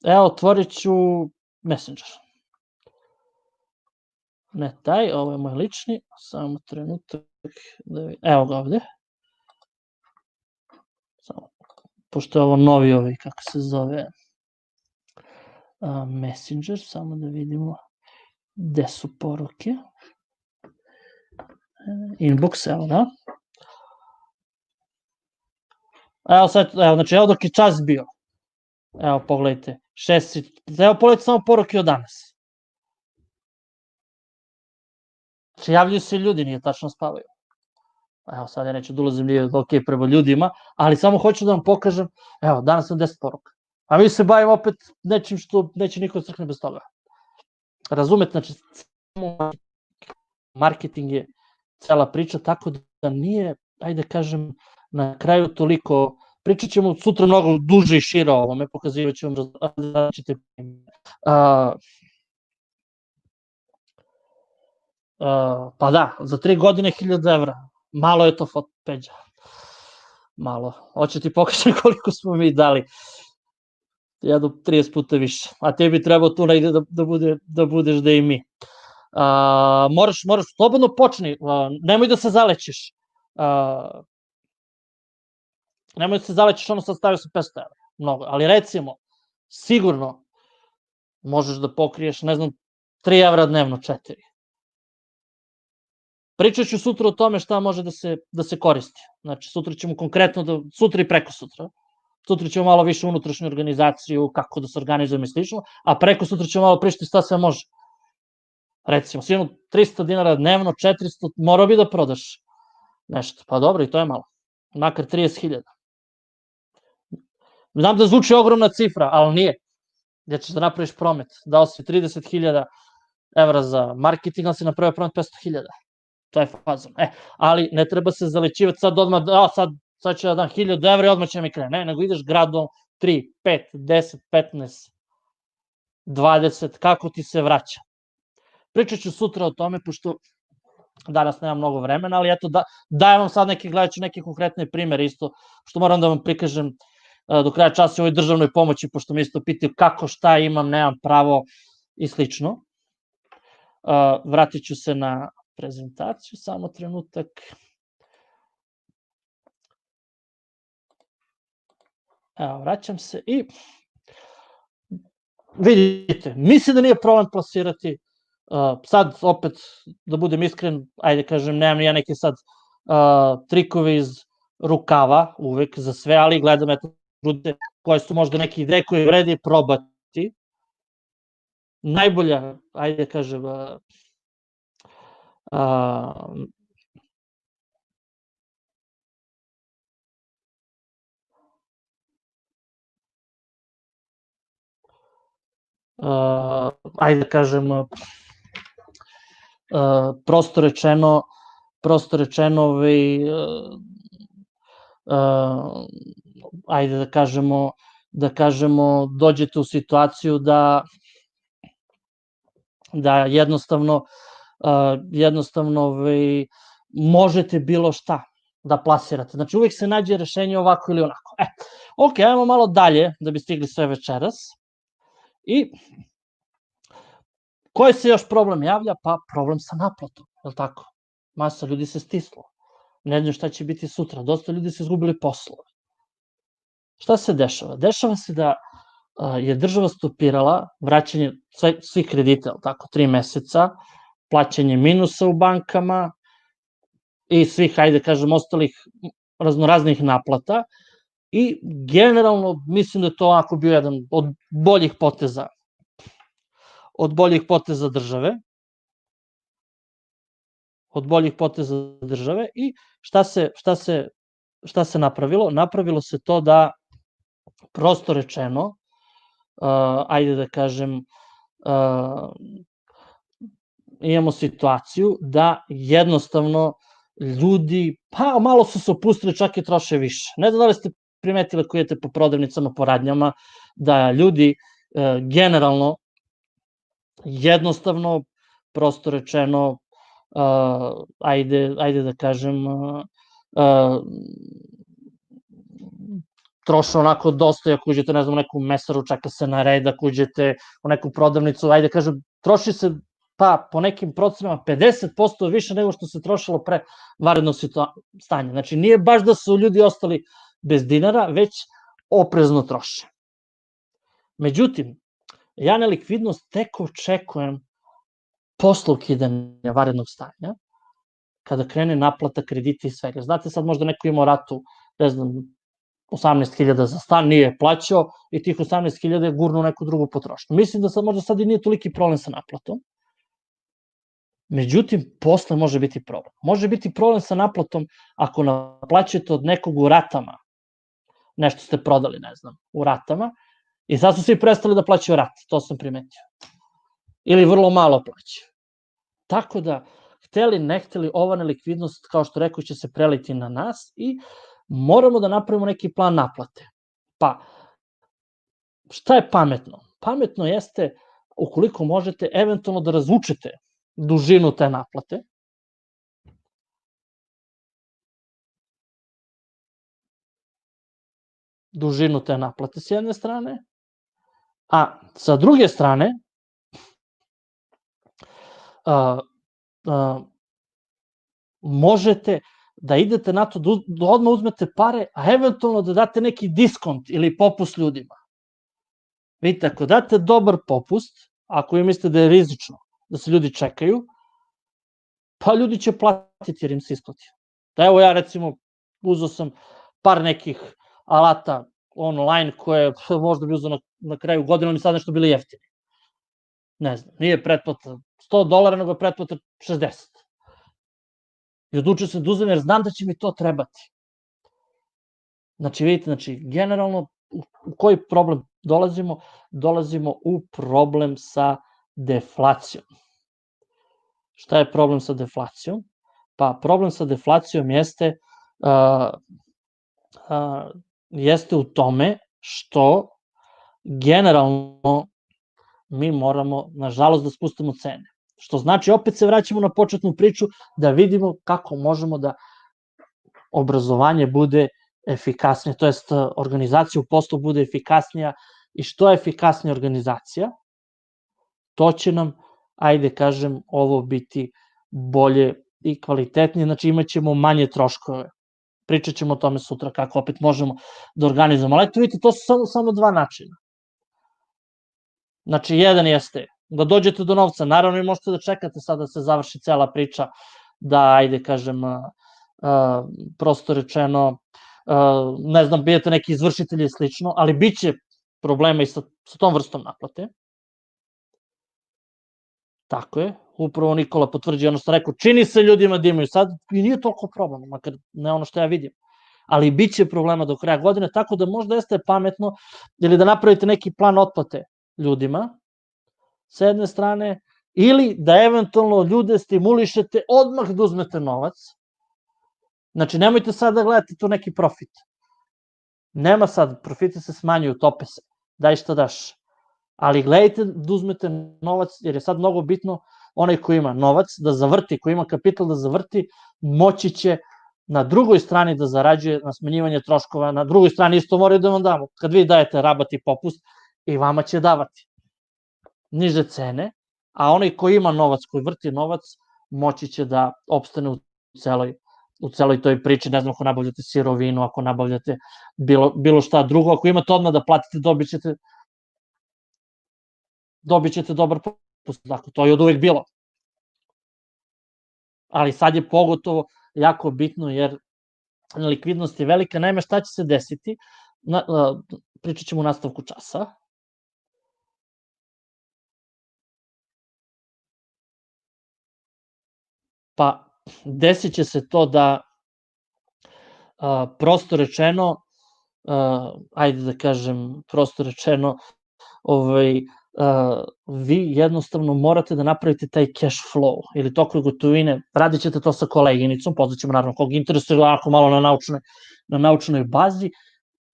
A: evo, otvorit ću Messenger. Ne taj, ovo je moj lični, samo trenutak, evo ga ovde. Pošto je ovo novi kako se zove, Messenger, samo da vidimo gde su poruke. Inbox, evo da. Evo sad, znači evo dok je čas bio. Evo pogledajte, evo pogledajte samo poruke od danas. Znači javljaju se ljudi, nije tačno spavaju. evo sad ja neću da ulazim, nije ok prema ljudima, ali samo hoću da vam pokažem, evo, danas sam 10 poruka. A mi se bavimo opet nečim što neće niko crkne bez toga. Razumete, znači, marketing je cela priča, tako da nije, ajde kažem, na kraju toliko, pričat ćemo sutra mnogo duže i šire o ovome, pokazivat ću vam različite pa da, za 3 godine 1000 evra. Malo je to Peđa. Malo. Hoće ti pokažem koliko smo mi dali. Jedno 30 puta više. A tebi treba tu negde da budeš da i mi. Moraš slobodno počni. Nemoj da se zalećiš. Nemoj da se zalećiš, ono sad stavio sa 500 evra. Mnogo. Ali recimo, sigurno možeš da pokriješ, ne znam, 3 evra dnevno, 4. Pričat ću sutra o tome šta može da se koristi. Znači, sutra ćemo konkretno, sutra i preko sutra. Sutra ćemo malo više unutrašnju organizaciju, kako da se organizujemo i slično, a preko sutra ćemo malo pričati šta sve može. Recimo, sigurno 300 dinara dnevno, 400, morao bi da prodaš nešto. Pa dobro, i to je malo. Makar 30.000. Znam da zvuči ogromna cifra, ali nije. Gde ćeš da napraviš promet. Dao si 30.000 evra za marketing, ali si napravio promet 500.000. To je fazon. Ali ne treba se zalećivati sad odmah, sad ću da dam 1000 evra i odmah će mi krene. Ne, nego ideš gradom 3, 5, 10, 15, 20, kako ti se vraća. Pričat ću sutra o tome, pošto danas nemam mnogo vremena, ali eto, dajem vam sad gledat ću neke konkretne primere isto, što moram da vam prikažem do kraja časa u ovoj državnoj pomoći, pošto mi isto pitaju kako, šta imam, nemam pravo i slično. Vratit ću se na prezentaciju, samo trenutak. Evo, vraćam se i vidite, mislim da nije problem plasirati. Sad, opet, da budem iskren, ajde kažem, nemam ja neke sad trikove iz rukava uvek za sve, ali gledam eto koje su možda neke ideje koje vredi probati. Najbolja, ajde kažem, ajde kažem, prosto rečeno, ajde da kažemo, dođete u situaciju da jednostavno možete bilo šta da plasirate. Znači, uvek se nađe rešenje ovako ili onako. Ok, ajmo malo dalje, da bi stigli sve večeras. I koji se još problem javlja? Pa problem sa naplatom, je li tako? Masa ljudi se stislo. Ne znam šta će biti sutra. Dosta ljudi se izgubili poslove. Šta se dešava? Dešava se da je država stopirala vraćanje svih kredita, tako, 3 meseca, plaćanje minusa u bankama i svih, ajde kažem, ostalih raznoraznih naplata i generalno mislim da je to onako bio jedan od boljih poteza države. I šta se napravilo? Napravilo se to da, prosto rečeno, ajde da kažem, imamo situaciju da jednostavno ljudi, pa malo su se opustili, čak i troše više. Ne znam da li ste primetili koji idete po prodavnicama, po radnjama, da ljudi generalno jednostavno, prosto rečeno, ajde da kažem, troše onako dosta, ako uđete, ne znam, u neku mesaru, čeka se na red, ako uđete u neku prodavnicu, ajde kažem, troši se, pa po nekim procenama 50% više nego što se trošilo pre vanrednog stanja. Znači, nije baš da su ljudi ostali bez dinara, već oprezno troše. Međutim, ja na likvidnost tek očekujem posle ukidanja vanrednog stanja, kada krene naplata kredita i svega. Znate, sad možda neko ima ratu, ne znam, 18.000 za stan, nije plaćao i tih 18.000 je gurno neku drugu potrošnju. Mislim da sad možda sad i nije toliki problem sa naplatom. Međutim, posle može biti problem. Može biti problem sa naplatom ako naplaćujete od nekog u ratama. Nešto ste prodali, ne znam, u ratama, i sad su svi prestali da plaćaju rate, to sam primetio. Ili vrlo malo plaćaju. Tako da, hteli, ne hteli, ova nelikvidnost, kao što rekao, će se preliti na nas i moramo da napravimo neki plan naplate. Pa, šta je pametno? Pametno jeste, ukoliko možete, eventualno da razvučete dužinu te naplate. Dužinu te naplate s jedne strane, a sa druge strane, možete da idete na to da odmah uzmete pare, a eventualno da date neki diskont ili popust ljudima. Vidite, ako date dobar popust, ako vi mislite da je rizično, da se ljudi čekaju, pa ljudi će platiti jer im se isplati. Da evo ja recimo uzeo sam par nekih alata online koje možda bi uzeo na kraju godine, oni sad nešto bili jeftini. Ne znam, nije pretplata $100, nego pretplata 60. I odlučio sam da uzem jer znam da će mi to trebati. Znači, vidite, generalno, u koji problem dolazimo? Dolazimo u problem sa deflacijom. Šta je problem sa deflacijom? Pa, problem sa deflacijom jeste u tome što generalno mi moramo, nažalost, da spustimo cene. Što znači, opet se vraćamo na početnu priču da vidimo kako možemo da obrazovanje bude efikasnije, to jest organizacija u poslu bude efikasnija, i što je efikasnija organizacija, to će nam, ajde kažem, ovo biti bolje i kvalitetnije, znači imat ćemo manje troškove. Pričat ćemo o tome sutra kako opet možemo da organizujemo. Ali eto vidite, to su samo dva načina. Znači, jedan jeste da dođete do novca, naravno i možete da čekate sad da se završi cela priča, da, ajde kažem, prosto rečeno, ne znam, bijete neki izvršitelji i slično, ali bit će problema i sa tom vrstom naplate. Tako je, upravo Nikola potvrđuje ono što rekao, čini se ljudima da imaju sad, i nije toliko problem, makar ne ono što ja vidim, ali bit će problema do kraja godine, tako da možda jeste pametno ili da napravite neki plan otplate ljudima, sa jedne strane, ili da eventualno ljude stimulišete odmah da uzmete novac. Znači, nemojte sad da gledate tu neki profit. Nema sad, profiti se smanjuju, tope se, daj šta daš. Ali gledajte da uzmete novac, jer je sad mnogo bitno, onaj ko ima novac da zavrti, ko ima kapital da zavrti, moći će na drugoj strani da zarađuje na smanjivanje troškova, na drugoj strani isto moraju da vam damo. Kad vi dajete rabat i popust, i vama će davati niže cene, a onaj ko ima novac, koji vrti novac, moći će da opstane u celoj toj priči. Ne znam, ako nabavljate sirovinu, ako nabavljate bilo šta drugo, ako imate odmah da platite, dobit ćete dobar popust. Dakle, to je od uvek bilo. Ali sad je pogotovo jako bitno, jer likvidnost je velika. Naime, šta će se desiti? Pričat ćemo u nastavku časa. Pa, desit će se to da, prosto rečeno, ajde da kažem, prosto rečeno, vi jednostavno morate da napravite taj cash flow ili tokove gotovine, radit ćete to sa koleginicom, pozvaćemo naravno kog interesuje, ako malo na naučnoj bazi,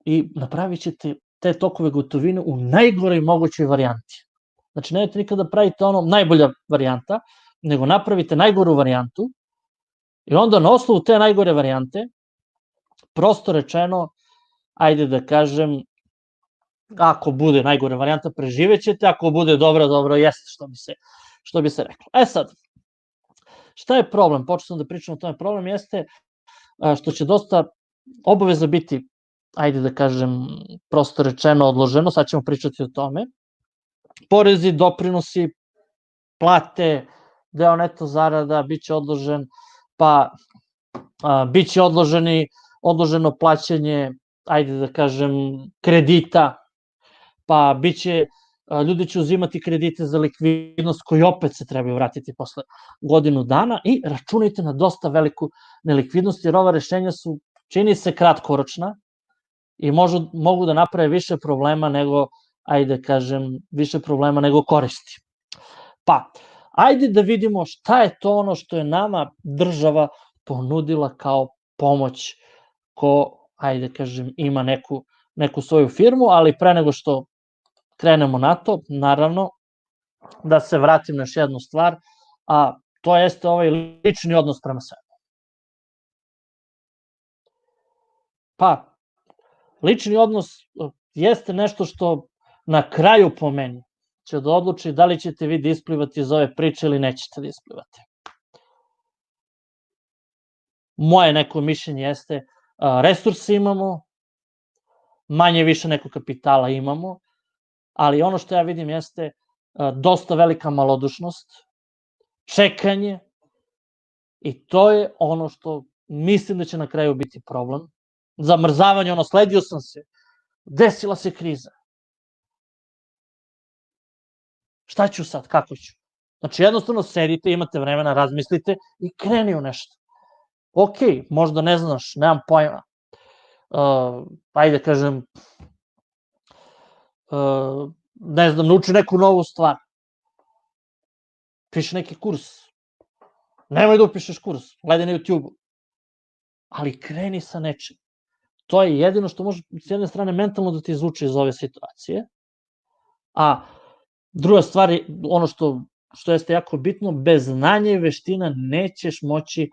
A: i napravit ćete te tokove gotovine u najgoroj mogućoj varijanti. Znači, nemojte nikada pravite ono najbolja varijanta, nego napravite najgoru varijantu i onda na osnovu te najgore varijante, prosto rečeno, ajde da kažem, ako bude najgore varijanta, preživećete, ako bude dobro, jeste, što bi se reklo. Sad, šta je problem? Počeo sam da pričam o tome. Problem jeste što će dosta obaveza biti, ajde da kažem, prosto rečeno, odloženo, sad ćemo pričati o tome. Porezi, doprinosi, plate, deo neto zarada biće odložen, pa biće odloženo plaćanje, ajde da kažem, kredita, pa biće ljudi će uzimati kredite za likvidnost koji opet se trebaju vratiti posle godinu dana i računajte na dosta veliku nelikvidnost, jer ova rešenja su, čini se, kratkoročna i mogu da naprave više problema nego, ajde kažem, više problema nego koristi. Pa, ajde da vidimo šta je to ono što je nama država ponudila kao pomoć ko, ajde kažem, ima neku svoju firmu, ali pre nego što krenemo na to, naravno, da se vratim na još jednu stvar, a to jeste ovaj lični odnos prema sebi. Pa, lični odnos jeste nešto što na kraju po meni će da odluči da li ćete vi da isplivati iz ove priče ili nećete da isplivati. Moje neko mišljenje jeste, resursi imamo, manje više neko kapitala imamo, ali ono što ja vidim jeste dosta velika malodušnost, čekanje, i to je ono što mislim da će na kraju biti problem. Zamrzavanje, sledio sam se, desila se kriza. Šta ću sad, kako ću? Znači, jednostavno sedite, imate vremena, razmislite i kreni u nešto. Ok, možda ne znaš, nemam pojma. Ajde kažem, ne znam, nauči neku novu stvar. Piši neki kurs. Nemoj da upišeš kurs, gledaj na YouTube-u. Ali kreni sa nečim. To je jedino što može, s jedne strane, mentalno da ti izvuče iz ove situacije, a druga stvar, ono što jeste jako bitno, bez znanja i veština nećeš moći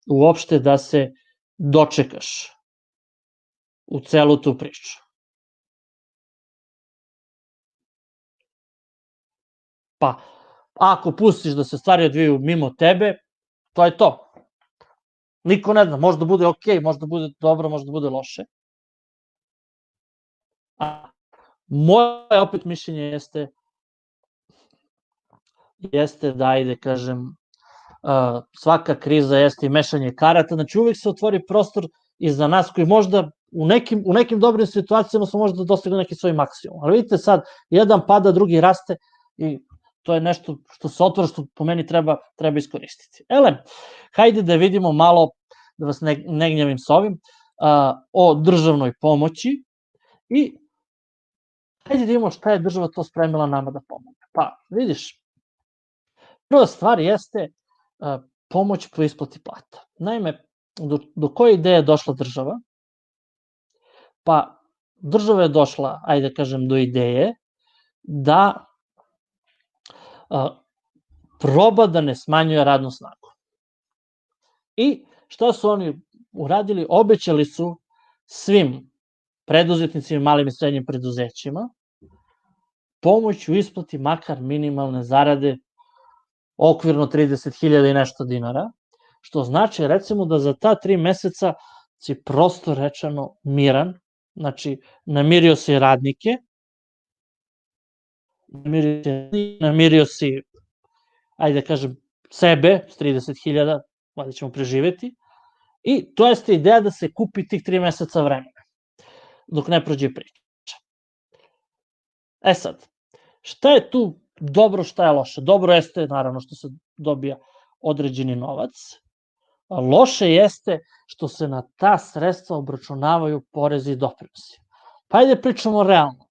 A: uopšte da se dočekaš u celu tu priču. Pa, ako pustiš da se stvari odvijaju mimo tebe, to je to. Niko ne zna, možda bude okej, možda bude dobro, možda bude loše. A moje opet mišljenje jeste da, ajde kažem, svaka kriza jeste i mešanje karata, znači uvek se otvori prostor i za nas koji možda u nekim dobrim situacijama smo možda dostigli neki svoj maksimum. Ali vidite sad, jedan pada, drugi raste i to je nešto što se otvara, što po meni treba iskoristiti. Hajde da vidimo malo, da vas ne gnjavim s ovim, o državnoj pomoći i hajde da vidimo šta je država to spremila nama da pomogne. Pa, vidiš, prva stvar jeste pomoć po isplati plata. Naime, do koje ideje je došla država? Pa, država je došla, ajde kažem, do ideje da proba da ne smanjuje radnu snagu. I šta su oni uradili? Obećali su svim preduzetnicima, malim i srednjim preduzećima pomoć u isplati makar minimalne zarade, okvirno 30.000 i nešto dinara, što znači, recimo, da za ta 3 meseca si prosto rečeno miran, znači namirio si radnike, namirio si, ajde da kažem, sebe s 30.000, valjda ćemo preživeti, i to jeste ideja da se kupi tih 3 meseca vremena, dok ne prođe priča. Sad, šta je tu dobro, šta je loše? Dobro jeste, naravno, što se dobija određeni novac, a loše jeste što se na ta sredstva obračunavaju porezi i doprinosi. Pa ajde pričamo realno.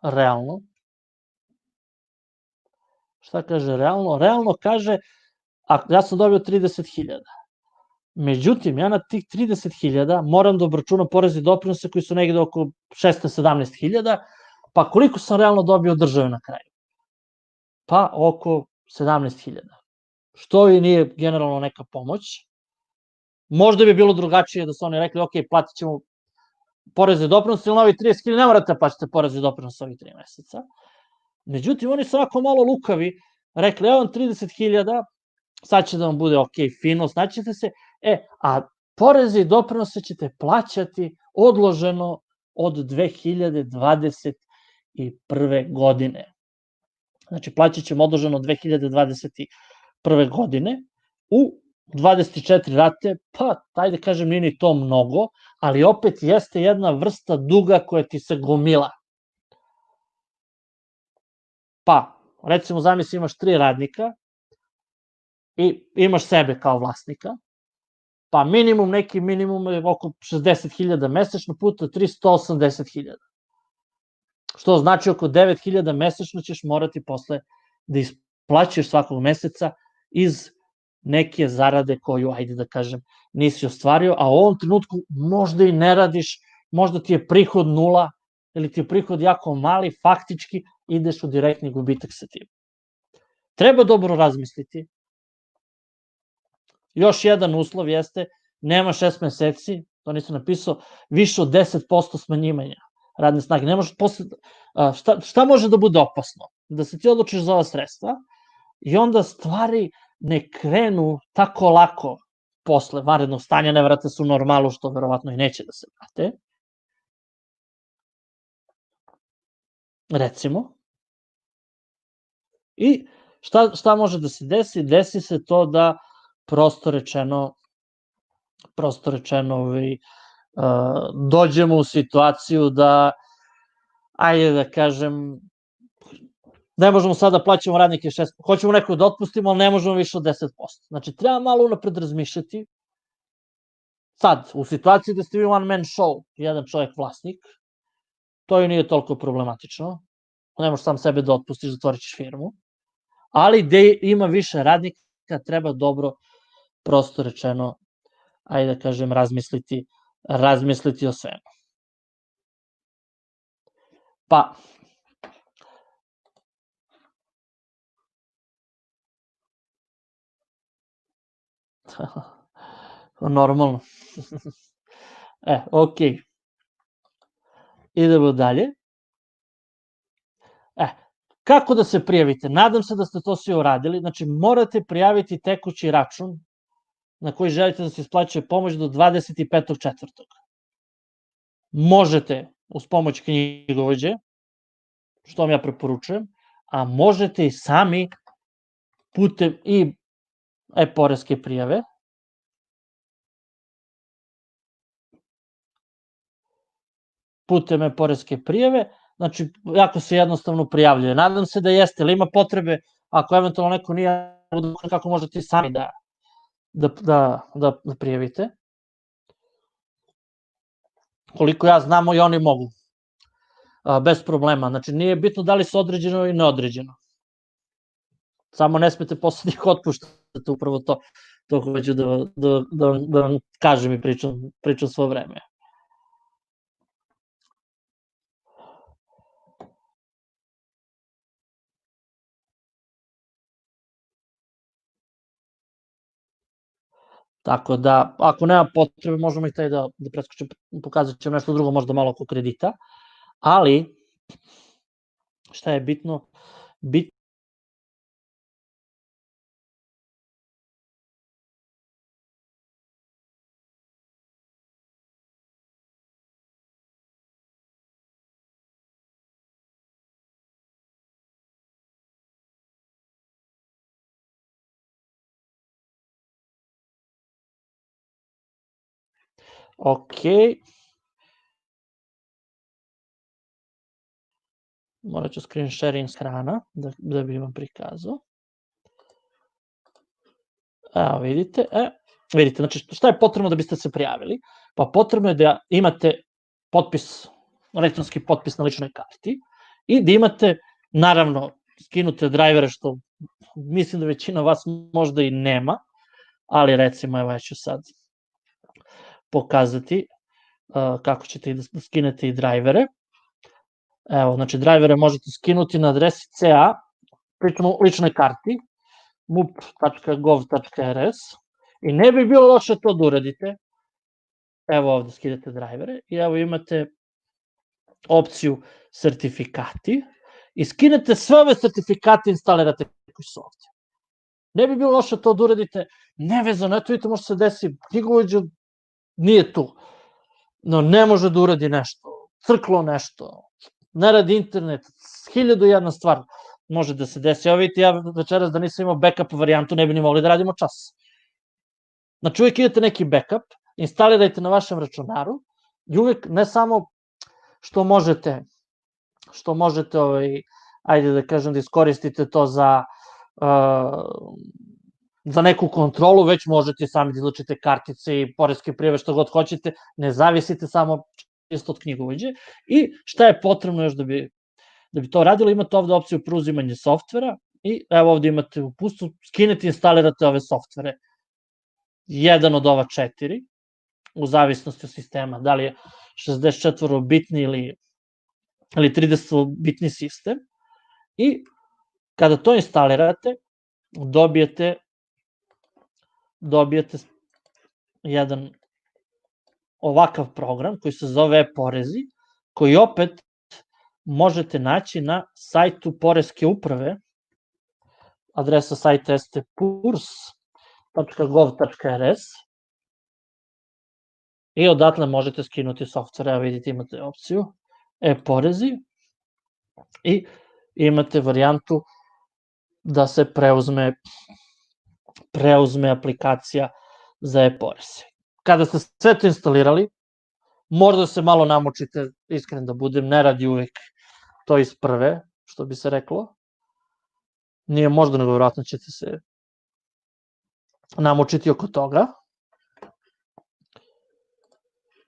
A: Realno. Šta kaže realno? Realno kaže, ja sam dobio 30.000. Međutim, ja na tih 30.000 moram da obračunam porezi i doprinose koji su negde oko 16-17.000, pa koliko sam realno dobio od države na kraju? Pa oko 17.000. Što i nije generalno neka pomoć. Možda bi bilo drugačije da su oni rekli, ok, platit ćemo poreze i doprinose, ili na ovih 30.000 ne morate plaćate poreze i doprinose ovih 3 meseca. Međutim, oni su ovako malo lukavi, rekli, evo vam 30.000, sad će da vam bude ok, fino, znaćete se, a poreze i doprinose ćete plaćati odloženo od 2021. godine. Znači, plaćat ćemo odloženo od 2021. godine u 24 rate, pa, ajde kažem, nije ni to mnogo, ali opet jeste jedna vrsta duga koja ti se gomila. Pa, recimo zamisli imaš 3 radnika i imaš sebe kao vlasnika, pa neki minimum je oko 60.000 mesečno puta 380.000. Što znači oko 9.000 mesečno ćeš morati posle da isplaćuješ svakog meseca iz neke zarade koju, ajde da kažem, nisi ostvario, a u ovom trenutku možda i ne radiš, možda ti je prihod nula, ili ti je prihod jako mali, faktički ideš u direktni gubitak sa tim. Treba dobro razmisliti. Još jedan uslov jeste, nema 6 meseci, to nisam napisao, više od 10% smanjivanja radne snage. Ne možeš posle, šta može da bude opasno? Da se ti odlučiš za ova sredstva i onda stvari ne krenu tako lako posle vanrednog stanja, ne vrate se u normalu, što verovatno i neće da se vrate. Recimo. I šta može da se desi? Desi se to da prosto rečeno dođemo u situaciju da, ajde da kažem, ne možemo sada da plaćamo radnike 6%, hoćemo nekog da otpustimo, ali ne možemo više od 10%. Znači, treba malo unapred razmišljati. Sad, u situaciji da ste vi one man show, jedan čovjek vlasnik, to i nije toliko problematično. Ne možeš sam sebe da otpustiš, zatvorit ćeš firmu. Ali gde ima više radnika, treba dobro, prosto rečeno, ajde da kažem, razmisliti o svemu. Pa, normalno. Okej. Idemo dalje. Kako da se prijavite? Nadam se da ste to svi uradili. Znači, morate prijaviti tekući račun na koji želite da se isplaćuje pomoć do 25.4. Možete uz pomoć knjigovođe, što vam ja preporučujem, a možete i sami putem i e-poreske prijave, znači, jako se jednostavno prijavljuje. Nadam se da jeste, ali ima potrebe, ako eventualno neko nije, kako možete i sami da prijavite. Koliko ja znamo i oni mogu. Bez problema. Znači, nije bitno da li se određeno ili neodređeno. Samo ne smete posle njih otpuštate, upravo to hoću da vam kažem i pričam svo vreme. Tako da, ako nema potrebe, možemo i taj da preskočim, pokazat ćem nešto drugo, možda malo oko kredita, ali šta je bitno? Ok. Morat ću screen sharing s hrana, da bi vam prikazao. Evo vidite, znači šta je potrebno da biste se prijavili? Pa potrebno je da imate elektronski potpis na ličnoj karti i da imate, naravno, skinute drajvere, što mislim da većina vas možda i nema, ali recimo, evo ja ću sad pokazati kako ćete da skinete i drajvere. Evo, znači drajvere možete skinuti na adresi CA, pričamo o ličnoj karti, mup.gov.rs, i ne bi bilo loše to da uradite. Evo ovde skidate drajvere i evo imate opciju sertifikati i skinete sve ove sertifikate i instalirate koji su ovde. Ne bi bilo loše to da uradite, nevezano, eto vidite, može se desi, knjigovođa nije tu, no ne može da uradi nešto, crklo nešto, ne radi internet, 1001 stvar može da se desi. Evo vidite, ja večeras da nisam imao backup varijantu, ne bi ni mogli da radimo čas. Znači uvijek idete neki backup, instalirajte na vašem računaru i uvijek ne samo što možete ajde da kažem da iskoristite to za neku kontrolu, već možete sami da izlučite kartice i poreske prijave, što god hoćete, ne zavisite samo čisto od knjigovođe. I šta je potrebno još da bi to radilo, imate ovde opciju preuzimanje softvera i evo ovde imate uputstvo, skinete i instalirate ove softvere. Jedan od ova 4, u zavisnosti od sistema, da li je 64-bitni ili 30-bitni sistem. I kada to instalirate, dobijete jedan ovakav program koji se zove e-porezi, koji opet možete naći na sajtu Poreske uprave. Adresa sajta jeste purs.gov.rs i odatle možete skinuti software. Evo vidite, imate opciju e-porezi i imate varijantu da se preuzme aplikacija za e-poreze. Kada ste sve to instalirali, možda se malo namočite, iskren da budem, ne radi uvek to iz prve, što bi se reklo. Nije možda, nego vjerojatno ćete se namočiti oko toga.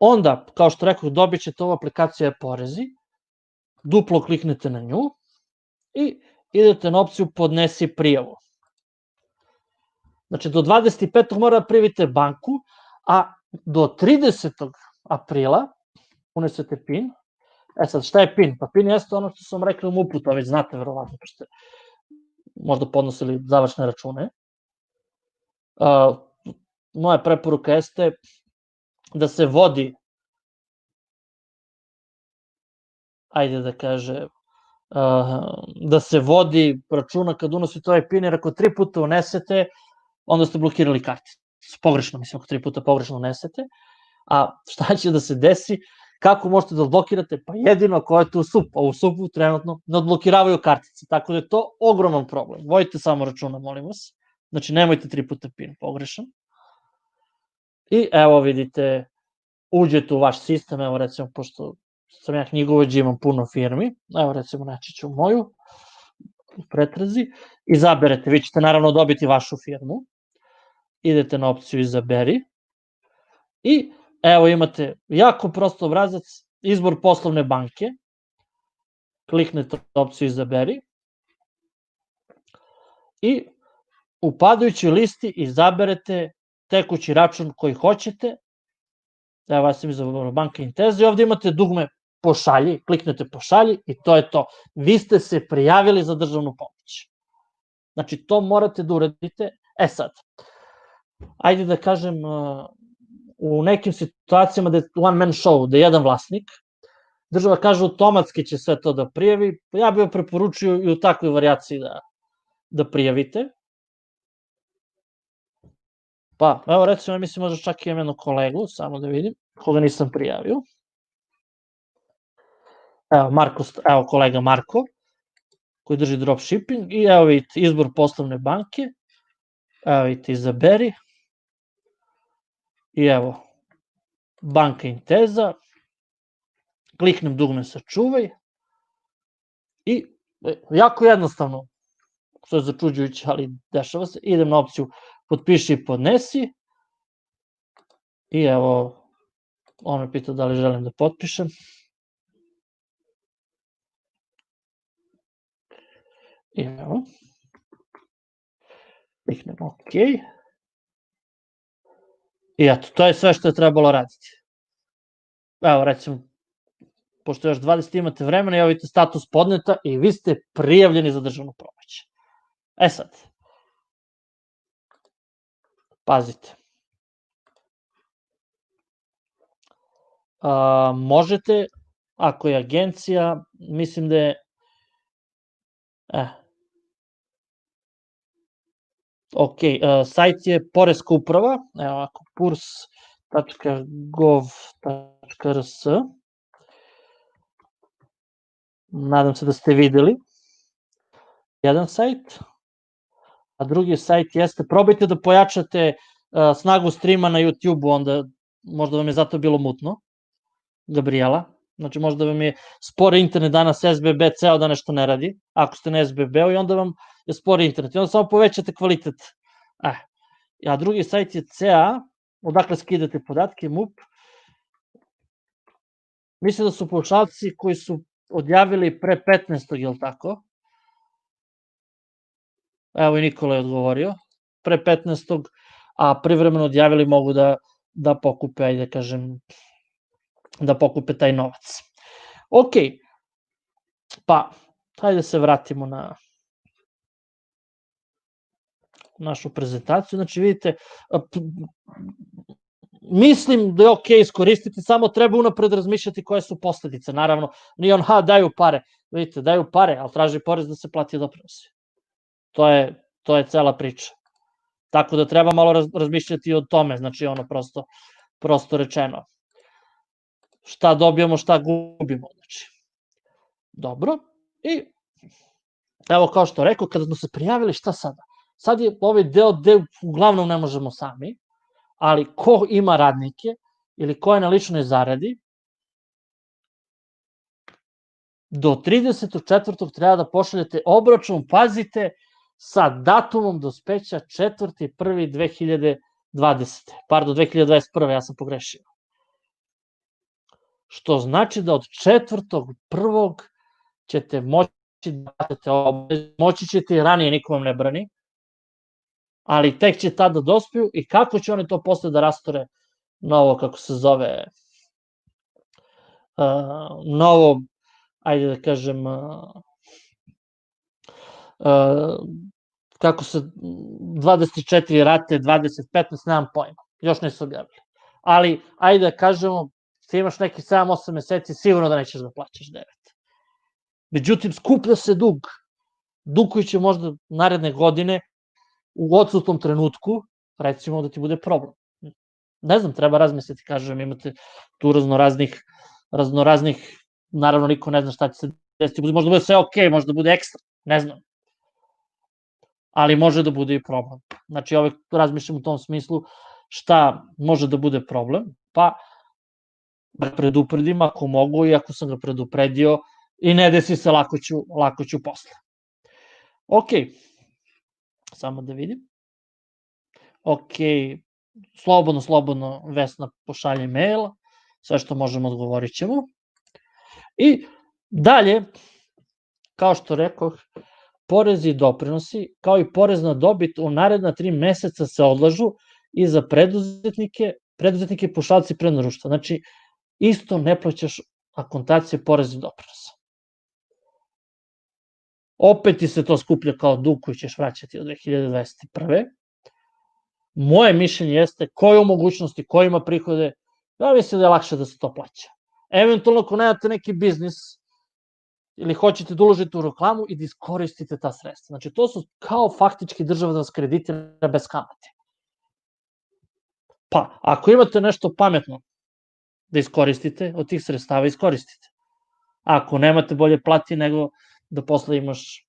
A: Onda, kao što rekao, dobit ćete ovu aplikaciju e-porezi, duplo kliknete na nju i idete na opciju podnesi prijavu. Znači, do 25. mora da prijavite banku, a do 30. aprila unesete PIN. Sad, šta je PIN? Pa PIN jeste ono što sam rekao MUP-u, to već znate verovatno, pa ste možda podnosili završne račune. Moja preporuka jeste da se vodi, ajde da kaže, da se vodi računa kad unosite ovaj PIN, jer ako 3 puta unesete, onda ste blokirali karticu. Pogrešno, mislim, ako 3 puta pogrešno unesete. A šta će da se desi? Kako možete da odblokirate? Pa jedino ako je tu SUP, a u SUP-u trenutno ne odblokiravaju kartice, tako da je to ogroman problem. Vodite samo računa, molim vas. Znači, nemojte 3 puta PIN pogrešan. I evo vidite, uđete u vaš sistem, evo recimo, pošto sam ja knjigovođa, imam puno firmi, evo recimo naći ću moju u pretrazi, izaberete, vi ćete naravno dobiti vašu firmu, idete na opciju izaberi i evo imate jako prosto obrazac, izbor poslovne banke, kliknete na opciju izaberi i u padajućoj listi izaberete tekući račun koji hoćete. Evo, ja sam izabrao banka Inteza i ovde imate dugme pošalji, kliknete pošalji i to je to. Vi ste se prijavili za državnu pomoć. Znači, to morate da uradite. Sad, ajde da kažem, u nekim situacijama da je one man show, da je jedan vlasnik, država kaže automatski će sve to da prijavi, ja bih preporučio i u takvoj varijaciji da prijavite. Pa, evo recimo, ja mislim možda čak imam jednog kolegu, samo da vidim, koga nisam prijavio. Evo kolega Marko, koji drži dropshipping i evo vidite, izbor poslovne banke, evo vidite, izaberi i evo, banka Inteza, kliknem dugme sačuvaj i jako jednostavno, što je začuđujuće, ali dešava se, idem na opciju potpiši i podnesi i evo, on me pita da li želim da potpišem. I evo, kliknem OK. I eto, to je sve što je trebalo raditi. Evo, recimo, pošto još 20 imate vremena, evo vidite status podneta i vi ste prijavljeni za državnu pomoć. Sad, pazite. Možete, ako je agencija, mislim da je, ok, sajt je Poreska uprava, evo ovako, purs.gov.rs, nadam se da ste videli, jedan sajt, a drugi sajt jeste, probajte da pojačate snagu streama na YouTube-u, onda možda vam je zato bilo mutno, Gabriela, Znači možda vam je spori internet danas SBB ceo da nešto ne radi, ako ste na SBB-u i onda vam je spori internet i onda samo povećate kvalitet. A drugi sajt je CA, odakle skidate podatke, MUP. Mislim da su paušalci koji su odjavili pre 15. je li tako? Evo i Nikola je odgovorio. Pre 15. a privremeno odjavili mogu da pokupe, ajde da kažem, da pokupe taj novac. Ok, pa hajde se vratimo na našu prezentaciju. Znači vidite, mislim da je ok iskoristiti, samo treba unapred razmišljati koje su posledice. Naravno, nije on, daju pare. Vidite, daju pare, ali traži porez da se plati doprinosi. To je cela priča. Tako da treba malo razmišljati o tome, znači ono prosto rečeno. Šta dobijamo, šta gubimo. Znači. Dobro. I evo kao što rekao, kada smo se prijavili, šta sada? Sad je ovaj deo gde uglavnom ne možemo sami, ali ko ima radnike ili ko je na ličnoj zaradi, do 34. treba da pošaljete obračun, pazite, sa datumom dospeća 4.1.2020. Pardon, 2021. Ja sam pogrešio. Što znači da od 4.1. ćete moći da platite obaveze, moći ćete i ranije, niko vam ne brani, ali tek će tada dospiju i kako će oni to posle da rastore novo, kako se zove, novo, ajde da kažem, kako se 24 rate, 20-15, nemam pojma, još nisu objavili. Ali, ajde da kažemo, ti imaš neki 7-8 meseci, sigurno da nećeš da plaćaš 9. Međutim, skuplja se dug koji će možda naredne godine u odsutnom trenutku, recimo da ti bude problem. Ne znam, treba razmisliti, kažem, imate tu raznoraznih, naravno niko ne zna šta će se desiti, možda bude sve okej, možda bude ekstra, ne znam. Ali može da bude i problem. Znači, uvek razmišljam u tom smislu šta može da bude problem, pa da predupredim ako mogu i ako sam ga predupredio i ne desi se, lako ću posle. Ok, samo da vidim. Ok, slobodno Vesna pošalje mail, sve što možemo odgovorit ćemo. I dalje, kao što rekoh, porezi i doprinosi, kao i porez na dobit u naredna 3 meseca se odlažu i za preduzetnike paušalci i privredna društva. Znači, isto ne plaćaš akontacije poreza i doprinosa. Opet ti se to skuplja kao dug koji ćeš vraćati od 2021. Moje mišljenje jeste ko je u mogućnosti, ko ima prihode, ja mislim da je lakše da se to plaća. Eventualno, ako nemate neki biznis ili hoćete da uložite u reklamu i da iskoristite ta sredstva. Znači, to su kao faktički država da vas kreditira bez kamate. Pa, ako imate nešto pametno da iskoristite, od tih sredstava iskoristite. Ako nemate, bolje plati nego da posle imaš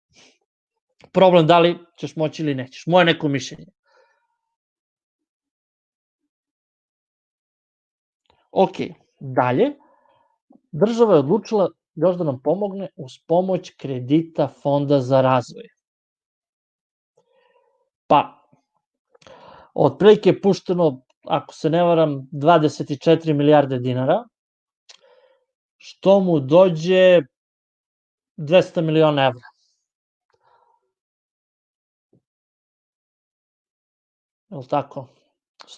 A: problem da li ćeš moći ili nećeš. Moje neko mišljenje. Ok, dalje. Država je odlučila još da nam pomogne uz pomoć kredita Fonda za razvoj. Pa, otprilike je pušteno, ako se ne varam, 24 milijarde dinara, što mu dođe 200 miliona evra. Je li tako?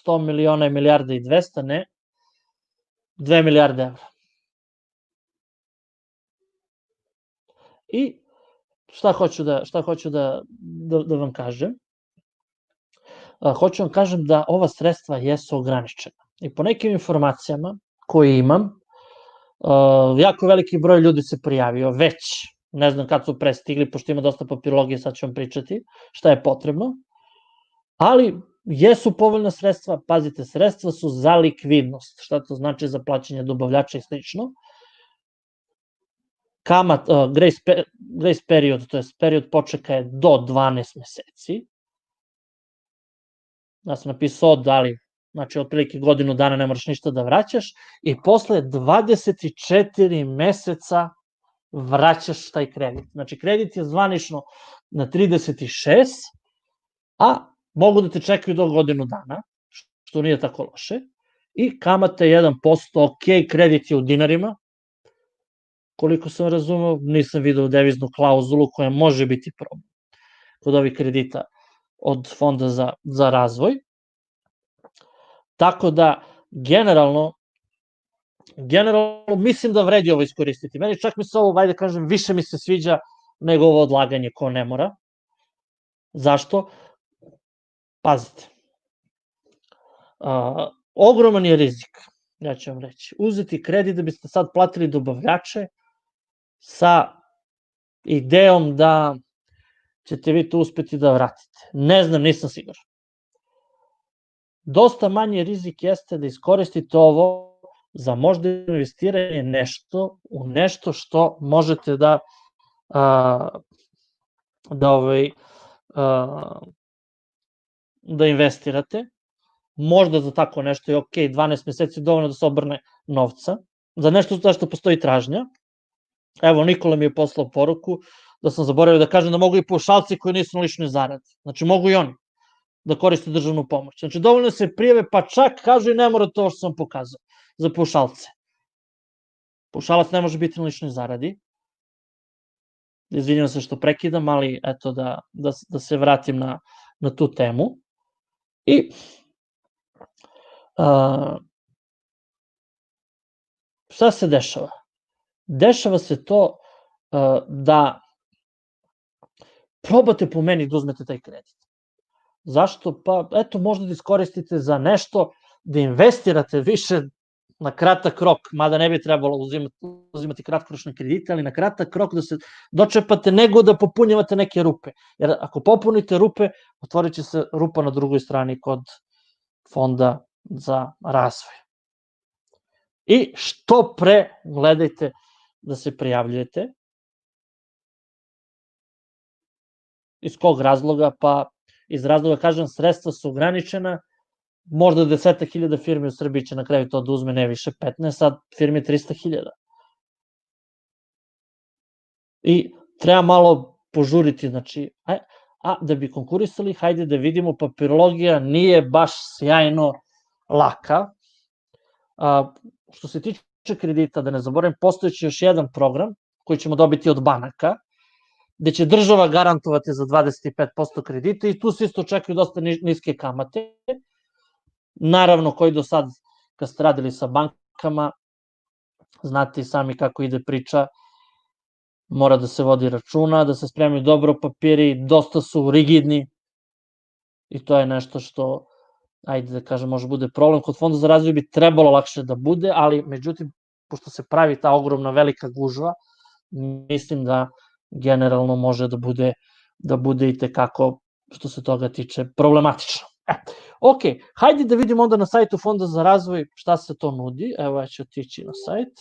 A: 100 miliona i milijarda i 200, ne. 2 milijarde evra. I šta hoću da vam kažem? Hoću vam kažem da ova sredstva jesu ograničena. I po nekim informacijama koje imam, jako veliki broj ljudi se prijavio već, ne znam kad su prestigli, pošto ima dosta papirologije, sad ću vam pričati šta je potrebno, ali jesu povoljna sredstva, pazite, sredstva su za likvidnost, šta to znači za plaćanje dobavljača i slično. Grace period, to je period počeka je do 12 meseci. Ja sam napisao da li znači otprilike godinu dana ne moraš ništa da vraćaš i posle 24 meseca vraćaš taj kredit. Znači kredit je zvanično na 36, a mogu da te čekaju do godinu dana, što nije tako loše, i kamata je 1%, ok, kredit je u dinarima, koliko sam razumeo, nisam video deviznu klauzulu koja može biti problem kod ovih kredita od Fonda za razvoj. Tako da, generalno mislim da vredi ovo iskoristiti. Meni čak mi se ovo, ajde kažem, više mi se sviđa nego ovo odlaganje ko ne mora. Zašto? Pazite. Ogroman je rizik, ja ću vam reći. Uzeti kredit da biste sad platili dobavljače sa idejom da ćete vi to uspeti da vratite. Ne znam, nisam siguran. Dosta manji rizik jeste da iskoristite ovo za možda investiranje u nešto što možete da investirate. Možda za tako nešto je ok, 12 meseci dovoljno da se obrne novca. Za nešto za što postoji tražnja. Evo, Nikola mi je poslao poruku da sam zaboravio da kažem da mogu i paušalci koji nisu na ličnoj zaradi. Znači, mogu i oni da koriste državnu pomoć. Znači, dovoljno se prijave, pa čak kažu i ne mora to što sam pokazao za paušalce. Paušalac ne može biti na ličnoj zaradi. Izvinjam se što prekidam, ali eto da se vratim na tu temu. I šta se dešava? Dešava se to da probate po meni da uzmete taj kredit. Zašto? Pa eto, možda da iskoristite za nešto, da investirate više na kratak rok, mada ne bi trebalo uzimati kratkoročne kredite, ali na kratak rok da se dočepate nego da popunjavate neke rupe. Jer ako popunite rupe, otvorit će se rupa na drugoj strani kod Fonda za razvoj. I što pre gledajte da se prijavljujete. Iz kog razloga? Pa iz razloga, kažem, sredstva su ograničena, možda 10.000 firmi u Srbiji će na kraju to da uzme, ne više 15, a firmi 300.000. I treba malo požuriti, znači, a da bi konkurisali, hajde da vidimo, papirologija nije baš sjajno laka. Što se tiče kredita, da ne zaboravim, postojeći još jedan program koji ćemo dobiti od banaka, gde će država garantovati za 25% kredita i tu se isto očekuju dosta niske kamate. Naravno, koji do sad, kad ste radili sa bankama, znate i sami kako ide priča, mora da se vodi računa, da se spremaju dobro papiri, dosta su rigidni i to je nešto što, ajde da kažem, može bude problem. Kod Fonda za razvoj bi trebalo lakše da bude, ali međutim, pošto se pravi ta ogromna velika gužva, mislim da generalno može da bude i tekako, što se toga tiče, problematično. Ok, hajde da vidimo onda na sajtu Fonda za razvoj šta se to nudi. Evo, ja ću otići na sajt.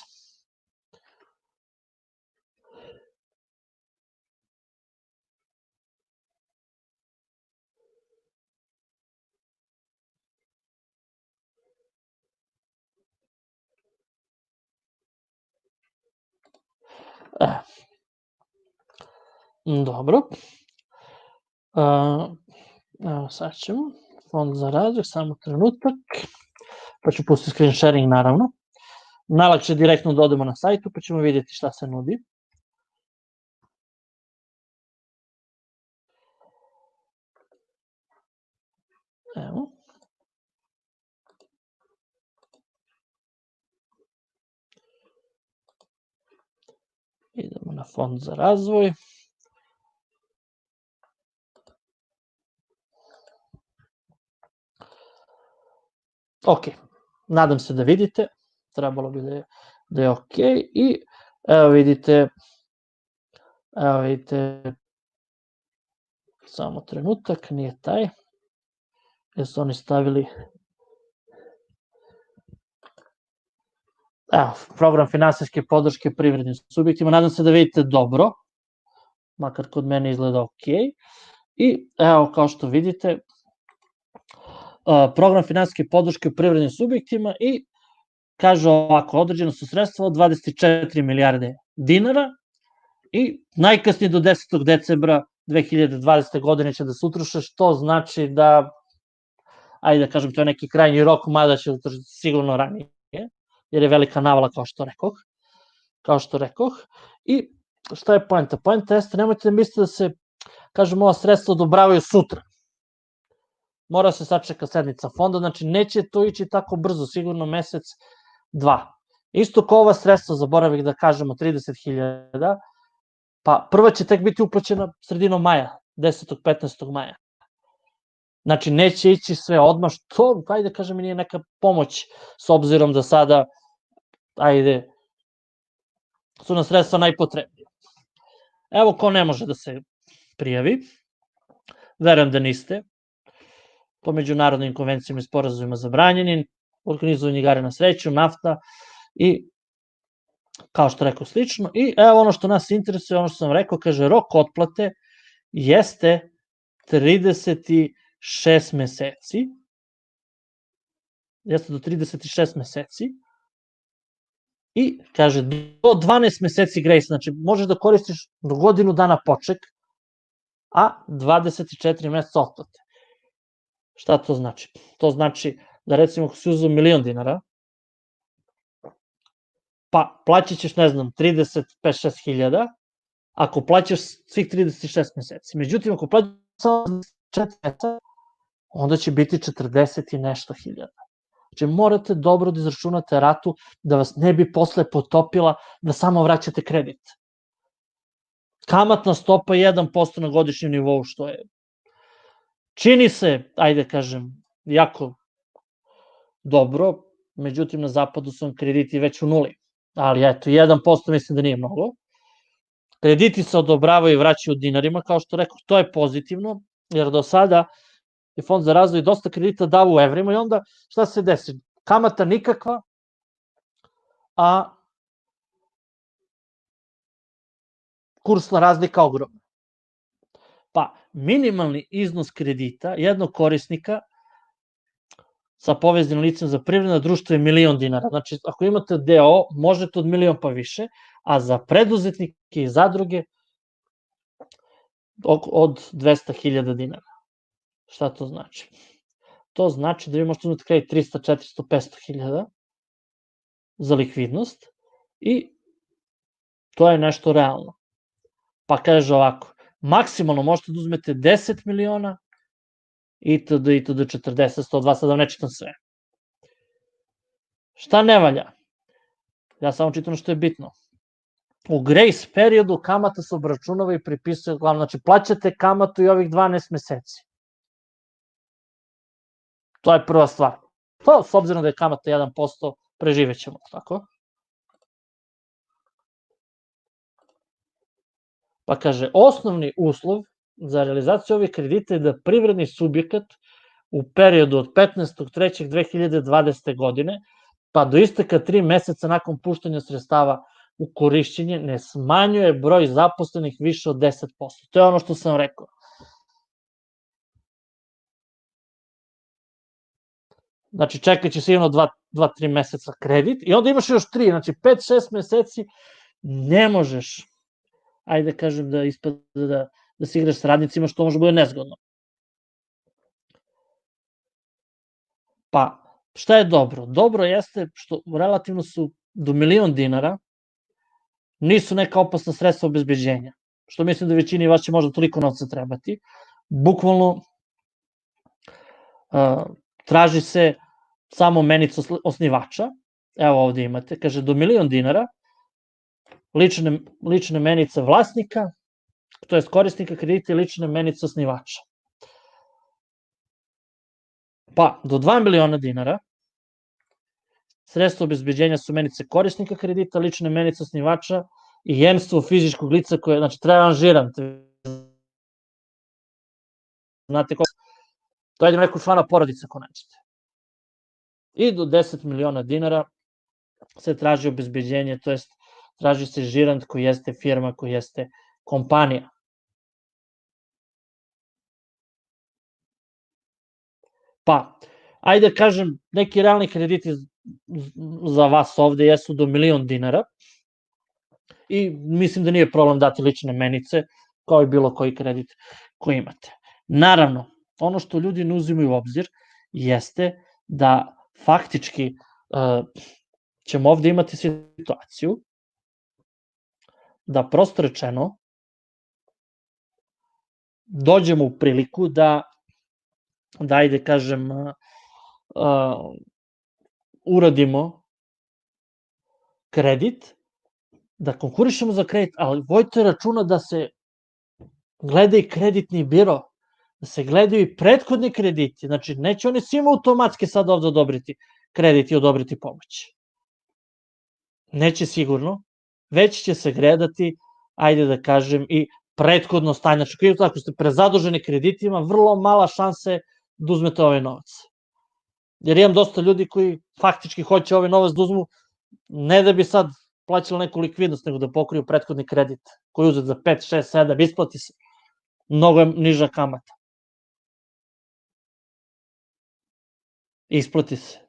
A: Dobro. Evo, sad ćemo. Fond za razvoj, samo trenutak. Pa ću pustiti screen sharing, naravno. Najlakše direktno da odemo na sajtu, pa ćemo vidjeti šta se nudi. Evo. Idemo na Fond za razvoj. Ok, nadam se da vidite, trebalo bi da je ok i evo vidite, samo trenutak, nije taj, jer su oni stavili, evo, program finansijske podrške privrednim subjektima, nadam se da vidite dobro, makar kod mene izgleda ok, i evo kao što vidite, program finansijske podrške u privrednim subjektima i kaže ovako, određeno su sredstva od 24 milijarde dinara i najkasnije do 10. decembra 2020. godine će da se utroše, što znači da, ajde da kažem, to je neki krajnji rok, mada će utrošiti sigurno ranije, jer je velika navala, kao što rekoh. I šta je poenta? Poenta jeste, nemojte da mislite da se, kažem, ova sredstva odobravaju sutra. Mora se sačeka sednica fonda, znači neće to ići tako brzo, sigurno mesec, dva. Isto kao ova sredstva, zaboravih da kažemo, 30.000, pa prva će tek biti uplaćena sredinom maja, 10. 15. maja. Znači, neće ići sve odmah, što, ajde da kažem, nije neka pomoć, s obzirom da sada, ajde, su na sredstva najpotrebnije. Evo ko ne može da se prijavi, verujem da niste, po međunarodnim konvencijama i sporazumima zabranjeni, organizovanje igara na sreću, nafta i kao što rekao slično. I evo ono što nas interesuje, ono što sam rekao, kaže rok otplate jeste 36 meseci, jeste do 36 meseci i kaže do 12 meseci grace, znači možeš da koristiš do godinu dana poček, a 24 meseca otplate. Šta to znači? To znači da recimo ako si uzeo 1.000.000 dinara, pa plaćat ćeš, ne znam, 35-6 hiljada, ako plaćaš svih 36 meseci. Međutim, ako plaćaš samo 4 meseca, onda će biti 40 i nešto hiljada. Znači, morate dobro da izračunate ratu, da vas ne bi posle potopila da samo vraćate kredit. Kamatna stopa 1% na godišnjem nivou, što je, čini se, ajde kažem, jako dobro, međutim na zapadu su krediti već u nuli, ali eto, 1% mislim da nije mnogo. Krediti se odobravaju i vraćaju u dinarima, kao što rekao, to je pozitivno, jer do sada je Fond za razvoj dosta kredita dao u evrima i onda šta se desi? Kamata nikakva, a kursna razlika ogromna. Pa minimalni iznos kredita jednog korisnika sa povezanim licem za privredno društvo je 1.000.000 dinara. Znači, ako imate DO, možete od 1.000.000 pa više, a za preduzetnike i zadruge od 200.000 dinara. Šta to znači? To znači da vi možete uzeti kredit 300, 400, 500.000 za likvidnost i to je nešto realno. Pa kaže ovako, maksimalno možete da uzmete 10 miliona itd. 40, 102, sad da ne čitam sve. Šta ne valja? Ja samo čitam što je bitno. U grace periodu kamata se obračunava i pripisuje glavno. Znači, plaćate kamatu i ovih 12 meseci. To je prva stvar. To, s obzirom da je kamata 1%, preživećemo, tako? Pa kaže, osnovni uslov za realizaciju ovih kredita je da privredni subjekat u periodu od 15.3.2020. godine pa do isteka 3 meseca nakon puštanja sredstava u korišćenje ne smanjuje broj zaposlenih više od 10%. To je ono što sam rekao. Znači, čekat će sigurno 2-3 meseca kredit i onda imaš još 3, znači 5-6 meseci ne možeš, ajde kažem da ispada da se igraš s radnicima, što može bude nezgodno. Pa, šta je dobro? Dobro jeste što relativno su do 1.000.000 dinara, nisu neka opasna sredstva obezbeđenja, što mislim da većini vas će možda toliko novca trebati. Bukvalno traži se samo menica osnivača, evo ovde imate, kaže do 1.000.000 dinara, lične menice vlasnika, to je korisnika kredita i lične menice osnivača. Pa, do 2.000.000 dinara, sredstva obezbeđenja su menice korisnika kredita, lične menice osnivača i jemstvo fizičkog lica koje, znači, treba anžiran. Znate ko? To je neko člana porodice ko nađete. I do 10.000.000 dinara se traži obezbeđenje, to jest traži se žirant koji jeste firma, koji jeste kompanija. Pa, ajde da kažem, neki realni krediti za vas ovde jesu do 1.000.000 dinara i mislim da nije problem dati lične menice, kao i bilo koji kredit koji imate. Naravno, ono što ljudi ne uzimaju u obzir jeste da faktički ćemo ovde imati situaciju da prosto rečeno dođemo u priliku da ajde kažem, uradimo kredit, da konkurišemo za kredit, ali vodite računa da se gleda i kreditni biro, da se gledaju i prethodni krediti, znači neće oni svima automatski sad ovde odobriti kredit i odobriti pomoć. Neće sigurno, već će se gledati, ajde da kažem, i prethodno stanje. Znači, ako ste prezaduženi kreditima, vrlo mala šansa je da uzmete ovaj novac. Jer imam dosta ljudi koji faktički hoće ovaj novac da uzmu, ne da bi sad plaćali neku likvidnost, nego da pokriju prethodni kredit koji je uzet za 5, 6, 7, isplati se. Mnogo je niža kamata. Isplati se.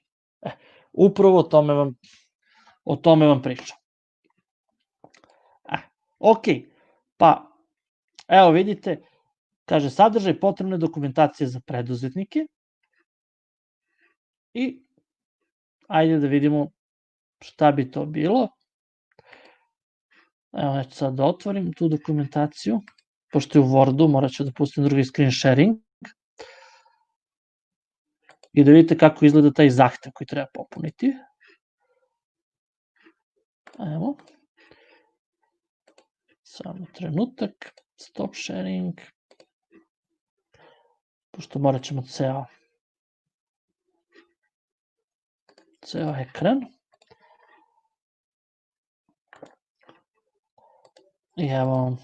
A: Upravo o tome vam pričam. Ok, pa evo vidite, kaže sadržaj potrebne dokumentacije za preduzetnike i ajde da vidimo šta bi to bilo. Evo, ja ću sad da otvorim tu dokumentaciju, pošto je u Wordu, morat ću da pustim drugi screen sharing i da vidite kako izgleda taj zahtev koji treba popuniti. Evo. Samo trenutak, stop sharing, pošto morat ćemo ceo ekran. I evo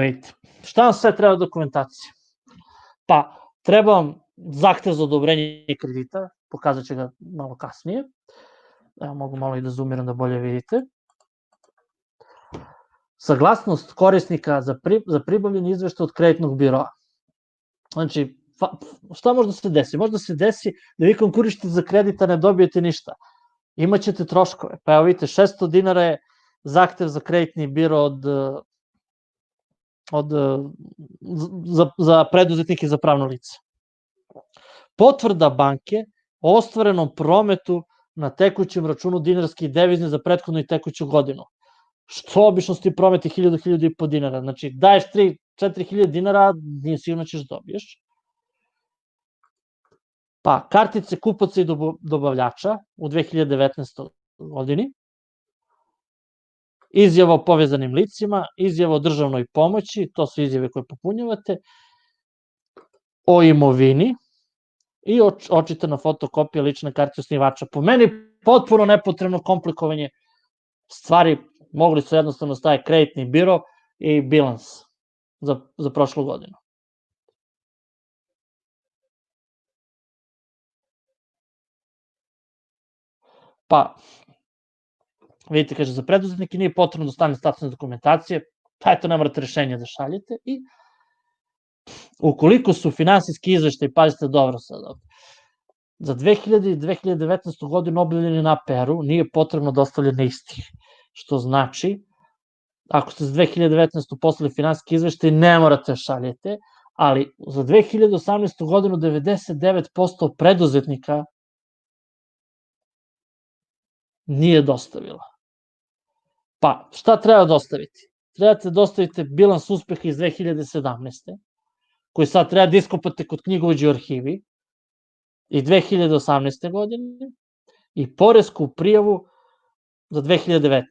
A: vidite, šta vam sve treba dokumentacija? Pa, treba vam zahtev za odobrenje kredita, pokazat će ga malo kasnije. Evo, mogu malo i da zoomiram da bolje vidite. Saglasnost korisnika za pribavljanje izveštaja od kreditnog biroa. Znači, šta može da se desi? Može da se desi da vi konkurišete za kredit, a ne dobijete ništa. Imaćete troškove. Pa evo vidite, 600 dinara je zahtev za kreditni biro za preduzetnike i za pravno lice. Potvrda banke o ostvarenom prometu na tekućem računu dinarski i devizni za prethodnu i tekuću godinu. Što obično su ti prometi 1.000-1.500 dinara. Znači, daješ 3-4.000 dinara, nije sigurno ćeš dobiješ. Pa, kartice kupaca i dobavljača u 2019. godini, izjava o povezanim licima, izjava o državnoj pomoći, to su izjave koje popunjavate, o imovini i očitana fotokopija lične karte osnivača. Po meni potpuno nepotrebno komplikovanje stvari, mogli su jednostavno staviti kreditni biro i bilans za prošlu godinu. Pa, vidite, kaže, za preduzetnike nije potrebno dostavljanje statusne dokumentacije, pa eto, ne morate rešenje da šaljete i ukoliko su finansijski izveštaj, pazite dobro sad ovde, za 2000 i 2019. godinu objavljeni na APR-u, nije potrebno dostavljanje istih, što znači, ako ste za 2019. poslali finansijski izveštaj, ne morate šaljete, ali za 2018. godinu 99% preduzetnika nije dostavila. Pa, šta treba dostaviti? Trebate dostaviti bilans uspeha iz 2017. koji sad treba da iskopate kod knjigovođe u arhivi i 2018. godine i poresku prijavu za 2019.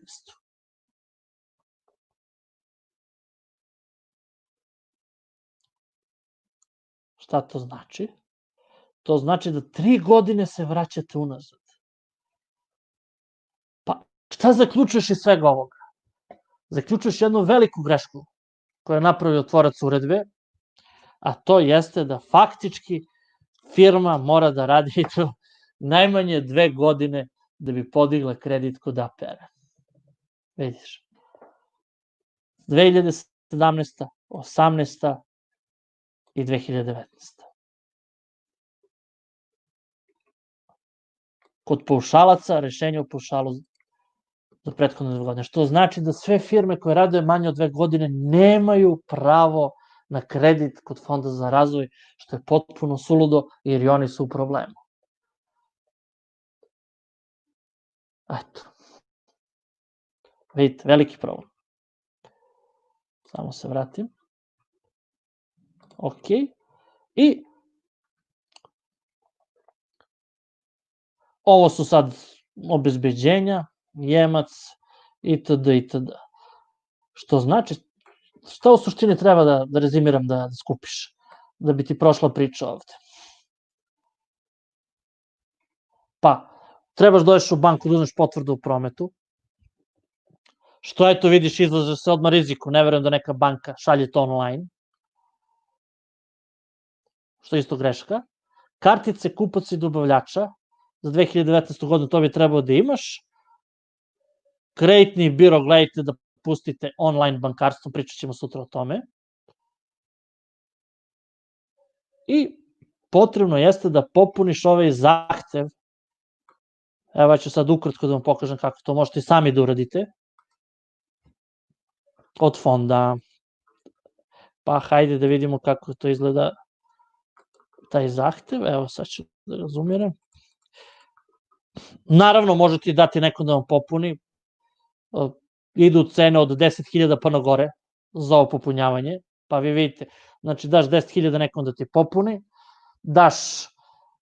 A: Šta to znači? To znači da 3 godine se vraćate unazad. Pa, šta zaključuješ iz svega ovoga? Zaključuješ jednu veliku grešku koju je napravio tvorac uredbe, a to jeste da faktički firma mora da radi najmanje 2 godine da bi podigla kredit kod APR-a. Vidiš. 2017. 18. i 2019. kod paušalaca rešenje o paušalu za prethodne 2 godine. Što znači da sve firme koje rade manje od 2 godine nemaju pravo na kredit kod Fonda za razvoj, što je potpuno suludo, jer i oni su u problemu. Eto. Vidite, veliki problem. Samo se vratim. Ok. I ovo su sad obezbeđenja, jemac, itd. itd. Što znači, šta u suštini treba da rezimiram, da skupiš, da bi ti prošla priča ovde? Pa, trebaš dođeš u banku da uzmeš potvrdu o prometu, što eto vidiš, izlaže se odmah riziku, ne verujem da neka banka šalje to online, što je isto greška. Kartice kupaca i dobavljača, za 2019. godinu to bi trebao da imaš. Kreditni biro, gledajte da pustite online bankarstvo, pričat ćemo sutra o tome. I potrebno jeste da popuniš ovaj zahtev. Evo ja ću sad ukratko da vam pokažem kako to možete i sami da uradite. Od fonda. Pa hajde da vidimo kako to izgleda taj zahtev. Evo sad ću da razumiram. Naravno možete i dati nekom da vam popuni. Idu cene od 10.000 pa na gore za ovo popunjavanje. Pa vi vidite, znači daš 10.000 nekom da ti popuni, daš,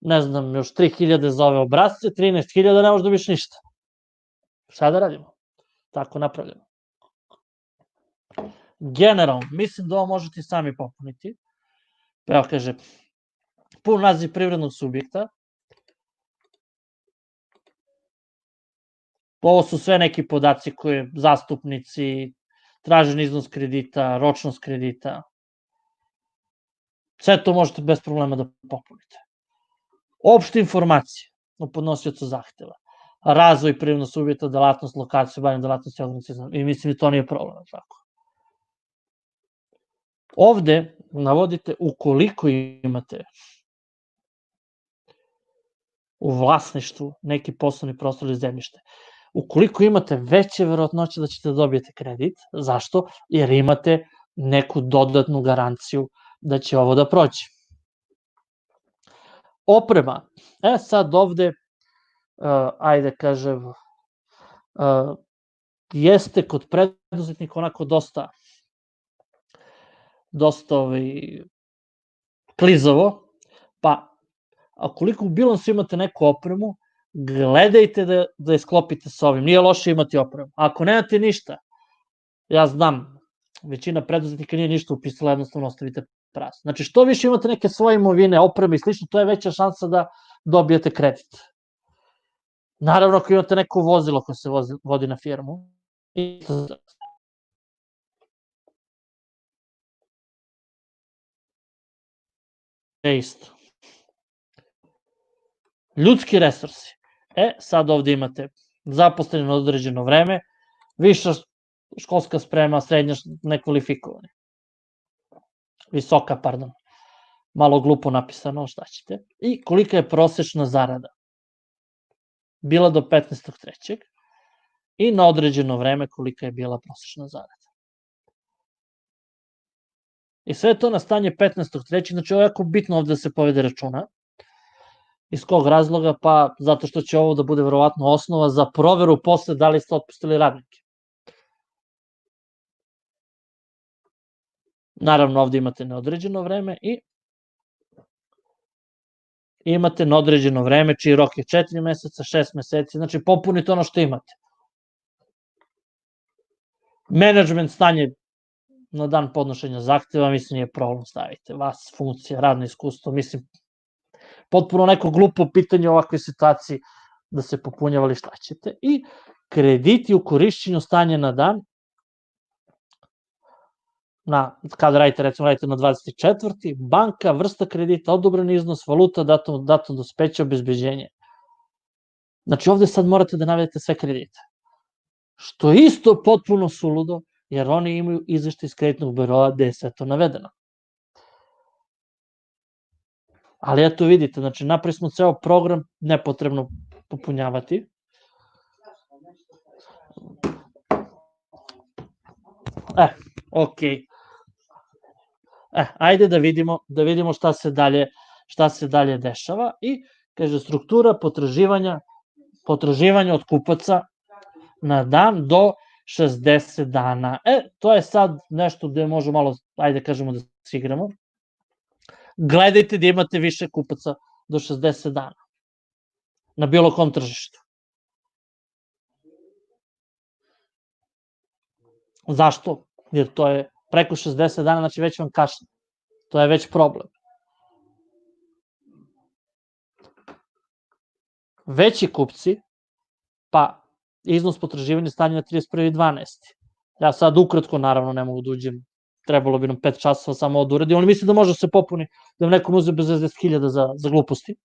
A: ne znam, još 3.000 za ove obrazce, 13.000 ne možeš da dobiš ništa. Šta da radimo? Tako napravljeno. Generalno, mislim da ovo možete i sami popuniti. Evo kaže, pun naziv privrednog subjekta. Ovo su sve neki podaci koje zastupnici, tražen iznos kredita, ročnost kredita. Sve to možete bez problema da popunite. Opšte informacije o podnosiocu zahteva. Razvoj privrednog subjekta, delatnost, lokaciju, bavljanje delatnosti, organizacija. I mislim da to nije problem, tako. Ovde navodite ukoliko imate u vlasništvu neki poslovni prostor ili zemljište. Ukoliko imate veće verovatnoće da ćete da dobijete kredit, zašto? Jer imate neku dodatnu garanciju da će ovo da prođe. Oprema. Sad ovde, ajde kažem, jeste kod preduzetnika onako dosta klizavo, pa koliko u bilansu imate neku opremu, gledajte da je sklopite sa ovim. Nije loše imati opremu. Ako nemate ništa, ja znam, većina preduzetnika nije ništa upisala, jednostavno ostavite prazno. Znači, što više imate neke svoje imovine, opreme i slično, to je veća šansa da dobijete kredit. Naravno, ako imate neko vozilo koje se vodi na firmu, je isto. Ljudski resursi. Sad ovde imate zaposleni na određeno vreme, viša školska sprema, srednja nekvalifikovani. Visoka, pardon. Malo glupo napisano, šta ćete. I kolika je prosečna zarada. Bila do 15.3. I na određeno vreme kolika je bila prosečna zarada. I sve to na stanje 15.3. Znači ovo je jako bitno ovde da se povede računa. Iz kog razloga? Pa zato što će ovo da bude verovatno osnova za proveru posle da li ste otpustili radnike. Naravno ovde imate neodređeno vreme i imate na određeno vreme čiji rok je 4 meseca, 6 meseci, znači popunite ono što imate. Menadžment stanje na dan podnošenja zahteva, mislim nije problem, stavite vas, funkcija, radno iskustvo, mislim potpuno neko glupo pitanje u ovakvoj situaciji da se popunjavali šta ćete. I krediti u korišćenju stanja na dan, kada radite, recimo radite na 24. banka, vrsta kredita, odobren iznos, valuta, datum dospeća, obezbeđenje. Znači ovde sad morate da navedete sve kredite. Što je isto potpuno suludo, jer oni imaju izveštaj iz kreditnog biroa gde je sve to navedeno. Ali eto vidite, znači napravili smo ceo program nepotrebno popunjavati. Ok. Ajde da vidimo šta se dalje dešava. I kaže struktura potraživanja od kupaca na dan do 60 dana. To je sad nešto gde može malo, ajde kažemo da se igramo. Gledajte da imate više kupaca do 60 dana na bilo kom tržištu. Zašto? Jer to je preko 60 dana, znači već vam kašne. To je već problem. Veći kupci, pa iznos potraživanja stanje na 31.12. Ja sad ukratko, naravno, ne mogu da uđem, trebalo bi nam 5 časova samo da uradim, oni misle da može da se popuni, da vam neko uze bez 10.000 za gluposti.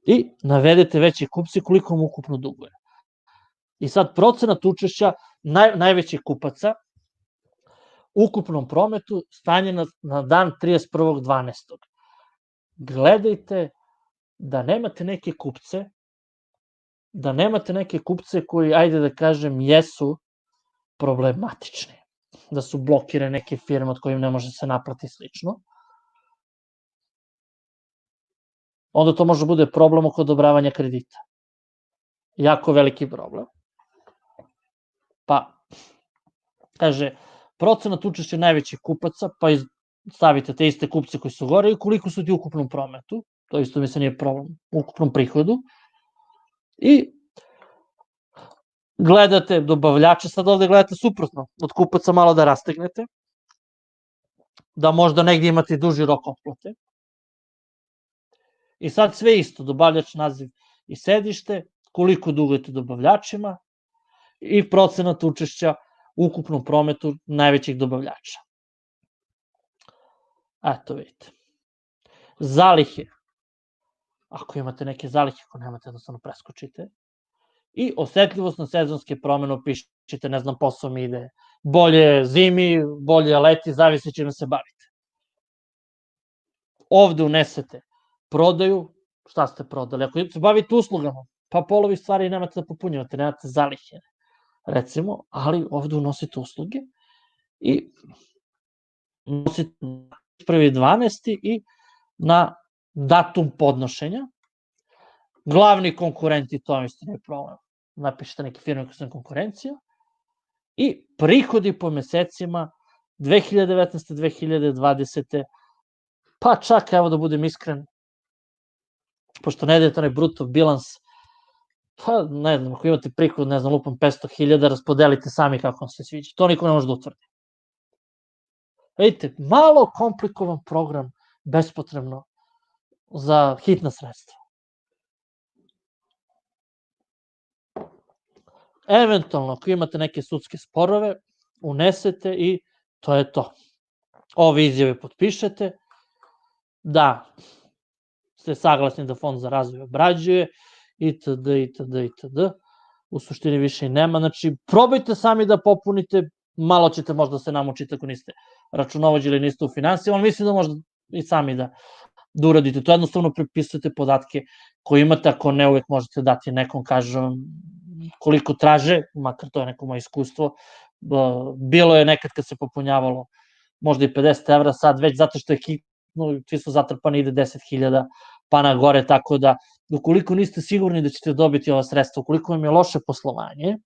A: I navedete veći kupci koliko vam ukupno duguje. I sad procenat učešća najvećih kupaca u ukupnom prometu stanje na dan 31.12. Gledajte da nemate neke kupce koji, ajde da kažem, jesu problematični. Da su blokirane neke firme od kojim ne može se naplati slično. Onda to može bude problem oko odobravanja kredita. Jako veliki problem. Pa, kaže, procenat učešća najvećih kupaca, pa stavite te iste kupce koji su gore i koliko su ti u ukupnom prometu, to isto mi se nije problem, u ukupnom prihodu. I gledate dobavljače, sad ovde gledate suprotno, od kupaca malo da rastegnete, da možda negdje imate duži rok otplate. I sad sve isto, dobavljač, naziv i sedište, koliko dugujete dobavljačima i procenat učešća u ukupnom prometu najvećih dobavljača. Eto vidite. Zalihe. Ako imate neke zalihe, ako nemate, jednostavno preskočite. I osetljivost na sezonske promene opišite, ne znam, posao mi ide bolje zimi, bolje leti, zavisi čime se bavite. Ovde unesete prodaju, šta ste prodali. Ako se bavite uslugama, pa polovi stvari nemate da popunjavate, nemate zalihe, recimo, ali ovde unosite usluge i unosite 1.12. i na datum podnošenja. Glavni konkurenti, to vam isto nije problem. Napišite neke firme koje su konkurencija. I prihodi po mesecima 2019. 2020. Pa čak, evo da budem iskren, pošto ne dajete onaj bruto bilans, pa ne znam, ako imate prihod, ne znam, lupam 500.000, raspodelite sami kako vam se sviđa. To niko ne može da utvrdi. Vidite, malo komplikovan program, bespotrebno, za hitna sredstva. Eventualno, ako imate neke sudske sporove, unesete i to je to. Ove izjave potpišete, da ste saglasni da Fond za razvoj obrađuje, itd., itd., itd. U suštini više i nema. Znači, probajte sami da popunite, malo ćete možda se namučiti ako niste računovođi ili niste u finansijama, ali mislim da možda i sami da uradite. To jednostavno prepisujete podatke koje imate, ako ne uvek možete dati nekom, kažem, koliko traže, makar to je neko moje iskustvo. Bilo je nekad kad se popunjavalo možda i 50 evra, sad već zato što je hitno, svi su zatrpani, ide 10.000 pa na gore, tako da ukoliko niste sigurni da ćete dobiti ova sredstva, ukoliko vam je loše poslovanje,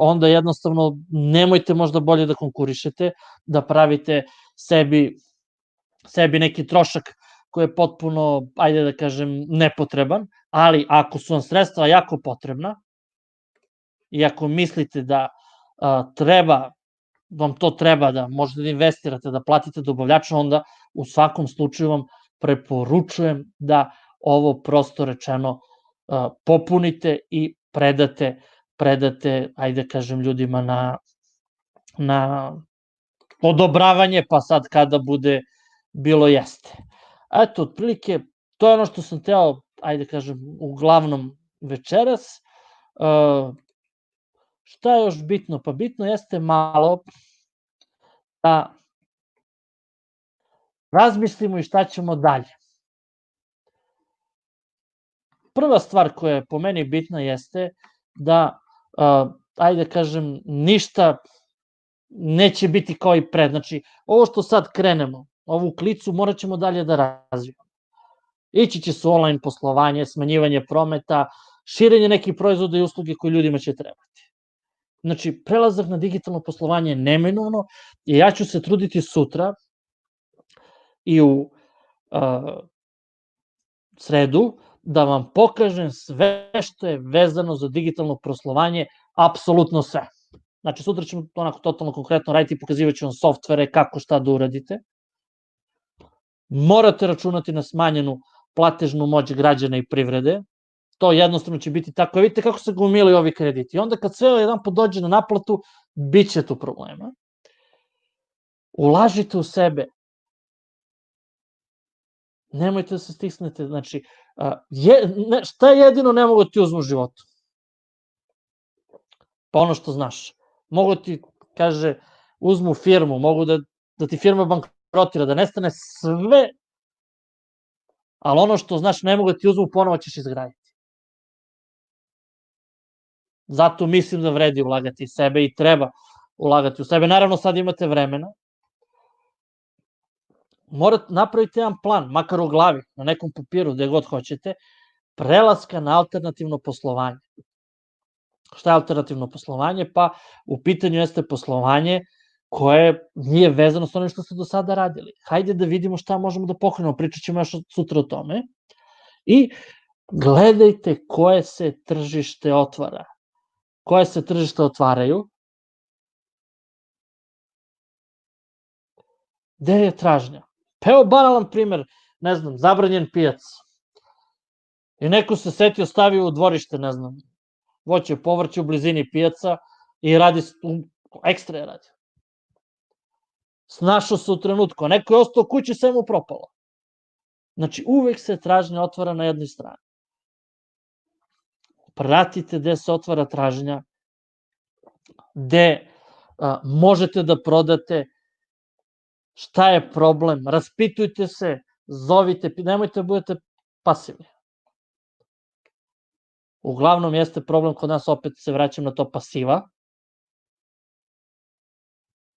A: onda jednostavno nemojte možda bolje da konkurišete, da pravite sebi neki trošak koji je potpuno, ajde da kažem, nepotreban, ali ako su vam sredstva jako potrebna i ako mislite da vam to treba, da možete da investirate, da platite dobavljača, onda u svakom slučaju vam preporučujem da ovo prosto rečeno popunite i predate, ajde da kažem, ljudima na odobravanje, pa sad kada bude bilo jeste. Eto, otprilike, to je ono što sam teo, ajde da kažem, uglavnom večeras. Šta je još bitno? Pa bitno jeste malo da razmislimo i šta ćemo dalje. prva stvar koja je po meni bitna jeste da, ajde kažem, ništa neće biti kao i pred. Znači, ovo što sad krenemo, ovu klicu morat ćemo dalje da razvijemo. Ići će se online poslovanje, smanjivanje prometa, širenje nekih proizvoda i usluge koji ljudima će trebati. Znači, prelazak na digitalno poslovanje je neminovno i ja ću se truditi sutra i u sredu da vam pokažem sve što je vezano za digitalno poslovanje, apsolutno sve. Znači, sutra ćemo onako totalno konkretno raditi i pokazivat ću vam softvere, kako šta da uradite. Morate računati na smanjenu platežnu moć građana i privrede. To jednostavno će biti tako. Vidite kako se gomilaju ovi krediti. I onda kad sve jedan dođe na naplatu, bit će tu problema. Ulažite u sebe. Nemojte da se stisnete. Znači, šta je jedino ne mogu ti uzmu u životu? Pa ono što znaš. Mogu ti, kaže, uzmu firmu, mogu da ti firma bankrotira, da nestane sve, ali ono što znaš ne mogu da ti uzmu, ponovo ćeš izgraditi. Zato mislim da vredi ulagati u sebe i treba ulagati u sebe. Naravno, sad imate vremena. Morate napraviti jedan plan, makar u glavi, na nekom papiru, gde god hoćete, prelaska na alternativno poslovanje. Šta je alternativno poslovanje? Pa u pitanju jeste poslovanje koje nije vezano s onim što ste do sada radili. Hajde da vidimo šta možemo da pokrenemo, pričat ćemo još sutra o tome. I gledajte koje se tržište otvara. Koje se tržište otvaraju. Gde je tražnja? Pa evo banalan primer, ne znam, zabranjen pijac. I neko se setio, stavio u dvorište, ne znam, voće, povrće u blizini pijaca i radi, ekstra je radio. Snašao se u trenutku, a neko je ostao kući, sve mu propalo. Znači, uvek se tražnja otvara na jednoj strani. Pratite gde se otvara tražnja, gde možete da prodate, šta je problem, raspitujte se, zovite, nemojte da budete pasivni. Uglavnom jeste problem kod nas, opet se vraćam na to, pasiva.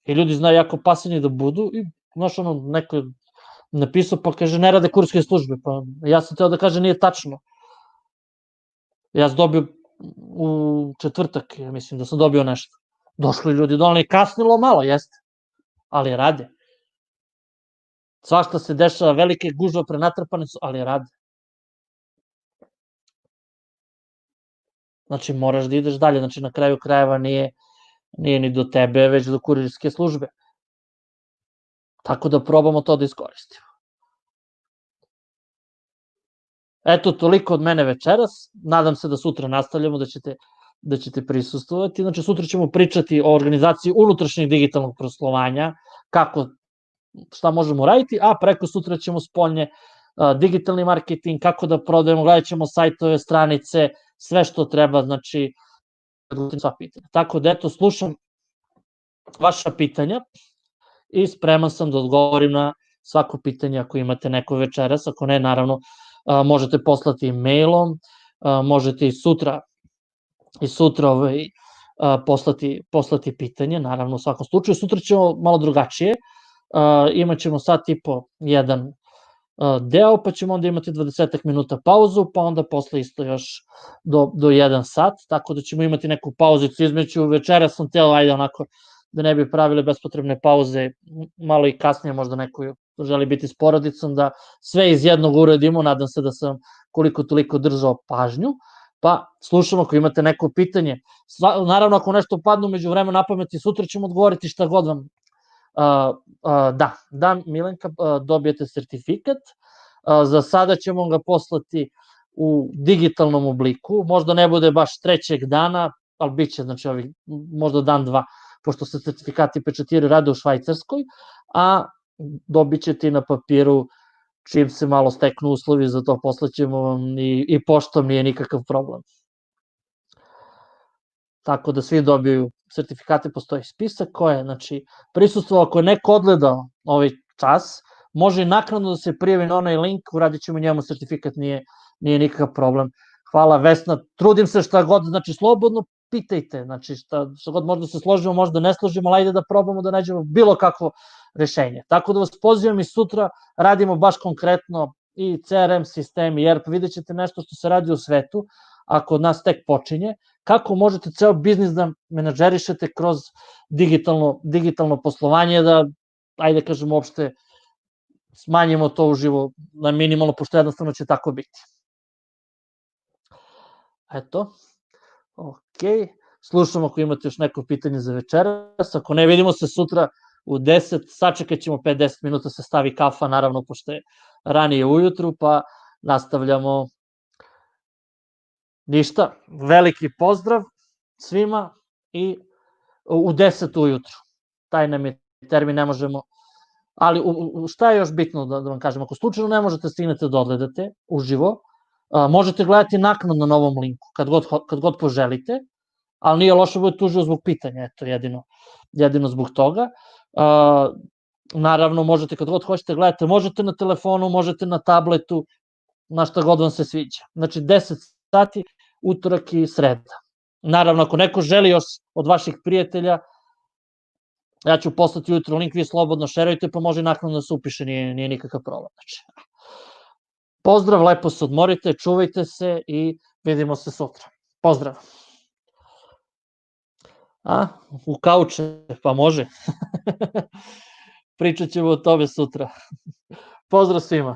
A: I ljudi znaju jako pasivni da budu i, znaš, ono, neko je napisao, pa kaže, ne rade kurske službe. Pa ja sam teo da kaže, nije tačno. Ja sam dobio u četvrtak, ja mislim da sam dobio nešto. Došli ljudi donali, kasnilo malo, jeste, ali rade. Svašta se dešava, velike gužve prenatrpane su, ali rade. Znači, moraš da ideš dalje, znači, na kraju krajeva nije ni do tebe, već do kurirske službe. Tako da probamo to da iskoristimo. Eto, toliko od mene večeras. Nadam se da sutra nastavljamo, da ćete prisustvovati. Znači, sutra ćemo pričati o organizaciji unutrašnjeg digitalnog poslovanja, šta možemo raditi, a preko sutra ćemo spoljnje digitalni marketing, kako da prodajemo, gledat ćemo sajtove, stranice, sve što treba, znači, sva pitanja. Tako da, eto, slušam vaša pitanja i spreman sam da odgovorim na svako pitanje ako imate neko večeras, ako ne, naravno, možete poslati mailom, možete i sutra poslati pitanje, naravno, u svakom slučaju. Sutra ćemo malo drugačije, imaćemo sad tipo jedan deo, pa ćemo onda imati 20 minuta pauzu, pa onda posle isto još do 1 sat, tako da ćemo imati neku pauzicu između. Večera sam teo, ajde onako, da ne bi pravili bespotrebne pauze, malo i kasnije možda neko želi biti s porodicom, da sve iz jednog uradimo. Nadam se da sam koliko toliko držao pažnju, pa slušamo ako imate neko pitanje. Naravno, ako nešto padne umeđu vremena na pamet, sutra ćemo odgovoriti šta god vam. Da, Milenka, dobijete sertifikat. Za sada ćemo ga poslati u digitalnom obliku. Možda ne bude baš 3. dana, ali bit će, znači, možda dan, dva, pošto se sertifikati pečatiraju, rade u Švajcarskoj, a dobit ćete i na papiru čim se malo steknu uslovi za to, poslaćemo vam i poštom, nije nikakav problem. Tako da svi dobiju sertifikate, postoji spisak koje, znači, prisustvo, ako je neko odgledao ovaj čas, može i naknadno da se prijavi na onaj link, uradit ćemo njemu sertifikat, nije nikakav problem. Hvala Vesna, trudim se šta god, znači slobodno pitajte, znači šta god možda se složimo, možda ne složimo, ali ajde da probamo da nađemo bilo kakvo rešenje. Tako da vas pozivam i sutra radimo baš konkretno i CRM sistem i ERP, vidjet ćete nešto što se radi u svetu, a kod nas tek počinje, kako možete ceo biznis da menadžerišete kroz digitalno poslovanje, da, ajde kažemo, uopšte smanjimo to uživo na minimalno, pošto jednostavno će tako biti. Eto, ok, slušamo ako imate još neko pitanje za večeras, ako ne, vidimo se sutra u 10, sačekat ćemo 5-10 minuta se stavi kafa, naravno, pošto je ranije ujutru, pa nastavljamo. Ništa, veliki pozdrav svima i u 10 ujutru. Taj nam je termin, ne možemo, ali šta je još bitno da vam kažem, ako slučajno ne možete stignete da odgledate uživo, možete gledati naknadno na novom linku, kad god poželite, ali nije loše budete uživo zbog pitanja, eto, jedino zbog toga. Naravno, možete kad god hoćete gledate, možete na telefonu, možete na tabletu, na šta god vam se sviđa. Znači, 10 sati, utorak i sreda. Naravno, ako neko želi još od vaših prijatelja, ja ću poslati ujutro link, vi slobodno šerujte, pa može naknadno da se upiše, nije nikakav problem. Znači, pozdrav, lepo se odmorite, čuvajte se i vidimo se sutra. Pozdrav. U kauče, pa može. Pričat ćemo o tome sutra. Pozdrav svima.